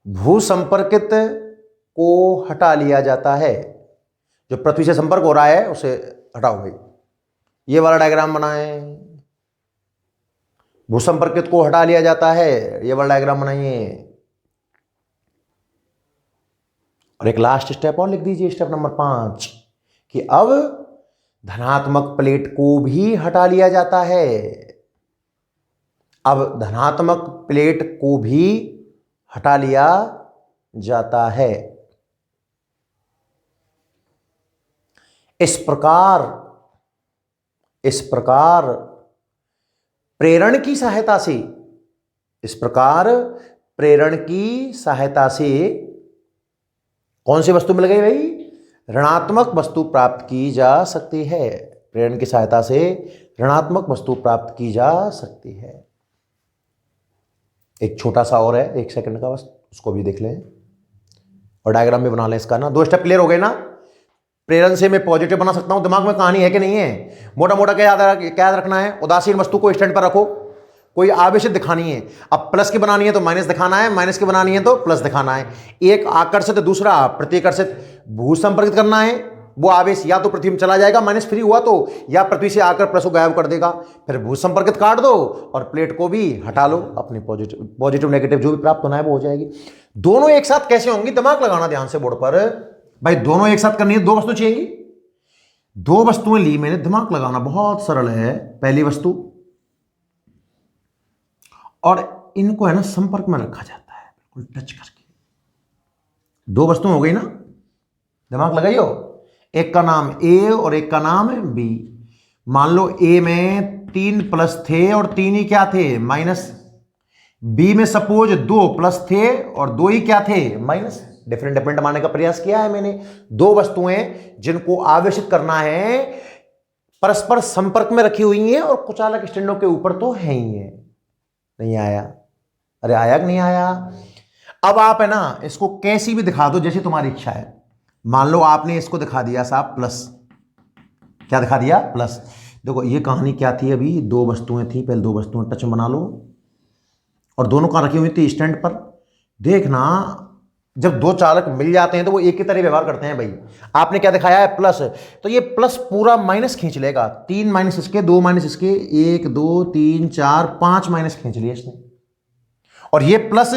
भू संपर्कित को हटा लिया जाता है, जो पृथ्वी से संपर्क हो रहा है उसे हटाओ भाई। ये वाला डायग्राम बनाएं, भू संपर्कित को हटा लिया जाता है, ये वाला डायग्राम बनाइए। और एक लास्ट स्टेप और लिख दीजिए, स्टेप नंबर 5, कि अब धनात्मक प्लेट को भी हटा लिया जाता है। अब धनात्मक प्लेट को भी हटा लिया जाता है। इस प्रकार प्रेरण की सहायता से, इस प्रकार प्रेरण की सहायता से कौन सी वस्तु मिल गई भाई, ऋणात्मक वस्तु प्राप्त की जा सकती है। प्रेरण की सहायता से ऋणात्मक वस्तु प्राप्त की जा सकती है। एक छोटा सा और है, 1 सेकंड का बस, उसको भी देख लें और डायग्राम भी बना लें इसका ना। 2 स्टेप क्लियर हो गए ना। प्रेरण से मैं पॉजिटिव बना सकता हूं, दिमाग में कहानी है कि नहीं है। मोटा मोटा क्या याद रखना है, उदासीन वस्तु को स्टैंड पर रखो, कोई आवेशित दिखानी है, अब प्लस की बनानी है तो माइनस दिखाना है, माइनस की बनानी है तो प्लस दिखाना है। एक आकर्षित दूसरा प्रतिकर्षित भू संपर्कित करना है, वो आवेश या तो पृथ्वी में चला जाएगा माइनस फ्री हुआ तो, या पृथ्वी से आकर प्लस को गायब कर देगा। फिर भू संपर्कित काट दो और प्लेट को भी हटा लो, अपनी पॉजिटिव नेगेटिव जो भी प्राप्त होना है वो हो जाएगी। दोनों एक साथ कैसे होंगी, दिमाग लगाना ध्यान से बोर्ड पर भाई। दोनों एक साथ करनी है, दो वस्तु चाहिएगी, दो वस्तुएं ली मैंने, दिमाग लगाना बहुत सरल है। पहली वस्तु और इनको है ना संपर्क में रखा जाता है, बिल्कुल टच करके। दो वस्तुएं हो गई ना, दिमाग लगाइयो। एक का नाम ए और एक का नाम है बी। मान लो ए में 3 प्लस थे और 3 ही क्या थे, माइनस। बी में सपोज 2 प्लस थे और 2 ही क्या थे, माइनस। डिफरेंट डिफरेंट मानने का प्रयास किया है मैंने। दो वस्तुएं जिनको आवेशित करना है परस्पर संपर्क में रखी हुई हैं और कुचालक स्टैंडों के ऊपर तो है ही है। नहीं आया, अरे आया कि नहीं आया। अब आप है ना इसको कैसी भी दिखा दो जैसी तुम्हारी इच्छा है। मान लो आपने इसको दिखा दिया साहब प्लस, क्या दिखा दिया, प्लस। देखो ये कहानी क्या थी, अभी दो वस्तुएं थी, पहले दो वस्तुएं टच में बना लो और दोनों कहां रखी हुई थी, स्टैंड पर। देखना जब दो चालक मिल जाते हैं तो वो एक ही तरह व्यवहार करते हैं भाई। आपने क्या दिखाया है, प्लस, तो ये प्लस पूरा माइनस खींच लेगा। 3 माइनस इसके, 2 माइनस इसके, 1 2 3 4 5 माइनस खींच लिए इसने। और ये प्लस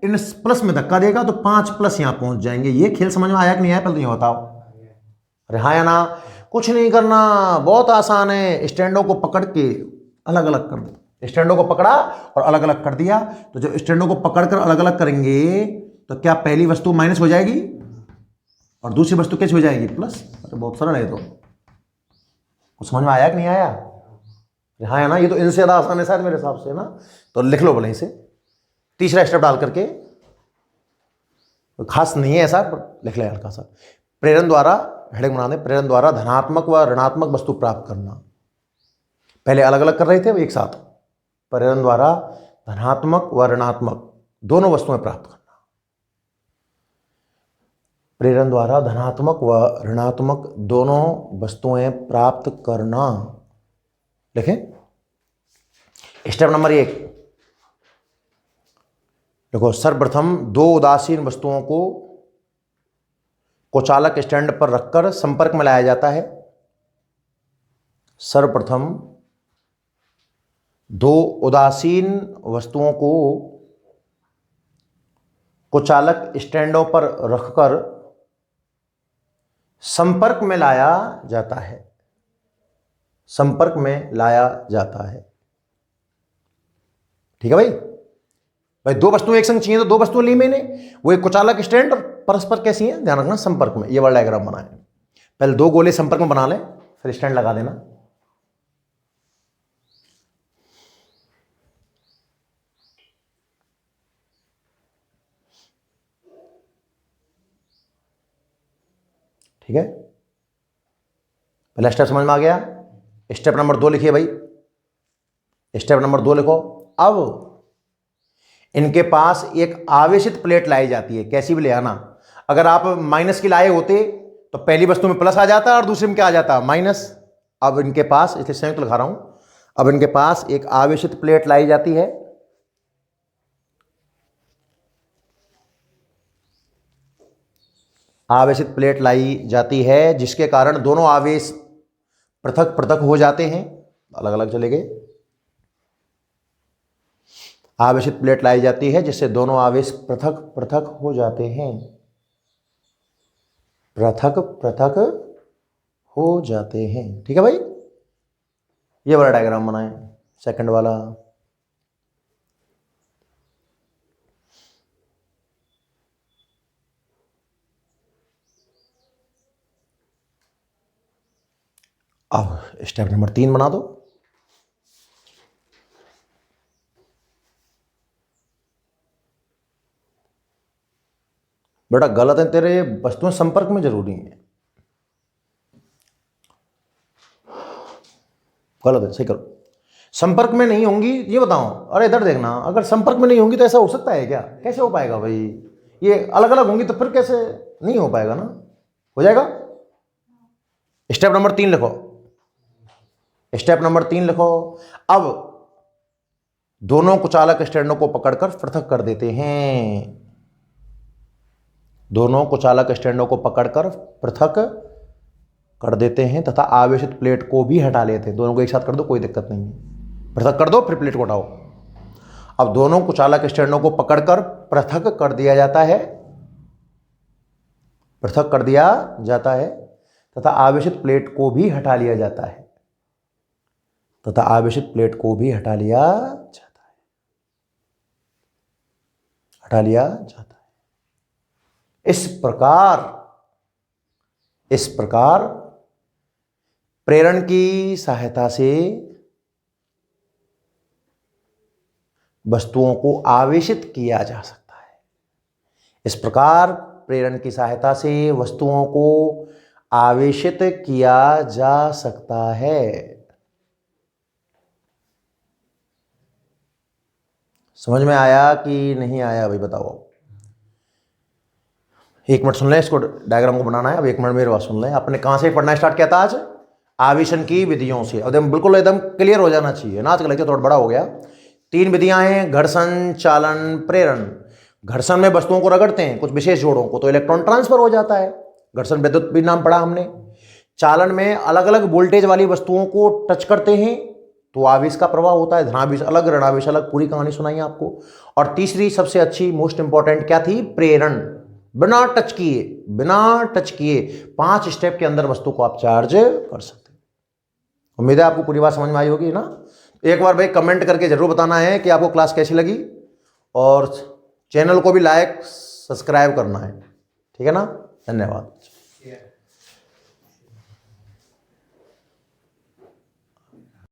इन प्लस में धक्का देगा तो 5 प्लस यहां पहुंच जाएंगे। ये खेल समझ में आया कि नहीं आया, पहले तो ये बताओ। अरे हाँ या ना, कुछ नहीं करना, बहुत आसान है। स्टैंडों को पकड़ के अलग अलग कर दो। स्टैंडों को पकड़ा और अलग अलग कर दिया, तो जब स्टैंडों को पकड़कर अलग अलग करेंगे तो क्या पहली वस्तु माइनस हो जाएगी और दूसरी वस्तु कैसे हो जाएगी, प्लस। अरे बहुत सरल है, तो कुछ समझ में आया कि नहीं आया। हाँ है ना, ये तो इनसे ज़्यादा आसान है शायद मेरे हिसाब से ना। तो लिख लो भले इसे, तीसरा स्टेप डाल करके, खास नहीं है ऐसा, लिख ले हल्का सा। प्रेरण द्वारा, हेडिंग बना दें, प्रेरण द्वारा धनात्मक व ऋणात्मक वस्तु प्राप्त करना। पहले अलग अलग कर रहे थे, वो एक साथ। प्रेरण द्वारा धनात्मक व ऋणात्मक दोनों वस्तुएं प्राप्त करना। प्रेरण द्वारा धनात्मक व ऋणात्मक दोनों वस्तुएं प्राप्त करना। देखें स्टेप नंबर 1, देखो सर्वप्रथम दो उदासीन वस्तुओं को कुचालक स्टैंड पर रखकर संपर्क में लाया जाता है। सर्वप्रथम दो उदासीन वस्तुओं को कुचालक स्टैंडों पर रखकर संपर्क में लाया जाता है। संपर्क में लाया जाता है, ठीक है भाई। भाई दो वस्तुएं एक संग चाहिए तो दो वस्तुएं ली मैंने, वो एक कुचालक स्टैंड और परस्पर कैसी हैं, ध्यान रखना, संपर्क में। ये वाला डायग्राम बनाए, पहले दो गोले संपर्क में बना ले, फिर स्टैंड लगा देना। ठीक है, पहला स्टेप समझ में आ गया। स्टेप नंबर 2 लिखिए भाई, स्टेप नंबर 2 लिखो। अब इनके पास एक आवेशित प्लेट लाई जाती है, कैसी भी ले आना। अगर आप माइनस की लाए होते तो पहली वस्तु में प्लस आ जाता और दूसरी में क्या आ जाता, माइनस। अब इनके पास, इसलिए संयुक्त लिखा रहा हूं, अब इनके पास एक आवेशित प्लेट लाई जाती है। आवेशित प्लेट लाई जाती है जिसके कारण दोनों आवेश पृथक पृथक हो जाते हैं, अलग अलग चले गए। आवेशित प्लेट लाई जाती है जिससे दोनों आवेश पृथक पृथक हो जाते हैं, पृथक पृथक हो जाते हैं। ठीक है भाई, ये वाला डायग्राम बनाएं, सेकंड वाला। अब स्टेप नंबर 3 बना दो। बेटा गलत है तेरे, ये वस्तुएं संपर्क में जरूरी है। गलत है, सही करो। संपर्क में नहीं होंगी, ये बताओ। अरे इधर देखना, अगर संपर्क में नहीं होंगी तो ऐसा हो सकता है क्या, कैसे हो पाएगा भाई। ये अलग अलग होंगी तो फिर कैसे, नहीं हो पाएगा ना। हो जाएगा। स्टेप नंबर 3 लिखो, स्टेप नंबर 3 लिखो। अब दोनों कुचालक स्टैंडों को पकड़कर पृथक कर देते हैं। दोनों कुचालक स्टैंडों को पकड़कर पृथक कर देते हैं तथा आवेशित प्लेट को भी हटा लेते हैं। दोनों को एक साथ कर दो, कोई दिक्कत नहीं है, पृथक कर दो फिर प्लेट को हटाओ। अब दोनों कुचालक स्टैंडों को पकड़कर पृथक कर दिया जाता है, पृथक कर दिया जाता है तथा आवेशित प्लेट को भी हटा लिया जाता है, तथा आवेशित प्लेट को भी हटा लिया जाता है, हटा लिया जाता है। इस प्रकार प्रेरण की सहायता से वस्तुओं को आवेशित किया जा सकता है। इस प्रकार प्रेरण की सहायता से वस्तुओं को आवेशित किया जा सकता है। समझ में आया कि नहीं आया भाई बताओ? एक मिनट सुन लें, इसको डायग्राम को बनाना है। अब एक मिनट मेरे बात सुन लें। आपने कहाँ से पढ़ना स्टार्ट किया था आज? आवेशन की विधियों से। अब बिल्कुल एकदम क्लियर हो जाना चाहिए ना, आज का लेक्चर थोड़ा बड़ा हो गया। 3 विधियां हैं, घर्षण, चालन, प्रेरण। घर्षण में वस्तुओं को रगड़ते हैं, कुछ विशेष जोड़ों को, तो इलेक्ट्रॉन ट्रांसफर हो जाता है, घर्षण विद्युत भी नाम पढ़ा हमने। चालन में अलग अलग वोल्टेज वाली वस्तुओं को टच करते हैं तो आवेश का प्रवाह होता है, धनावेश अलग, ऋणावेश अलग, पूरी कहानी सुनाई आपको। और तीसरी सबसे अच्छी मोस्ट इंपॉर्टेंट क्या थी? प्रेरण। बिना टच किए 5 स्टेप के अंदर वस्तु को आप चार्ज कर सकते हैं। उम्मीद है आपको पूरी बात समझ में आई होगी ना। एक बार भाई कमेंट करके जरूर बताना है कि आपको क्लास कैसी लगी, और चैनल को भी लाइक सब्सक्राइब करना है, ठीक है ना। धन्यवाद।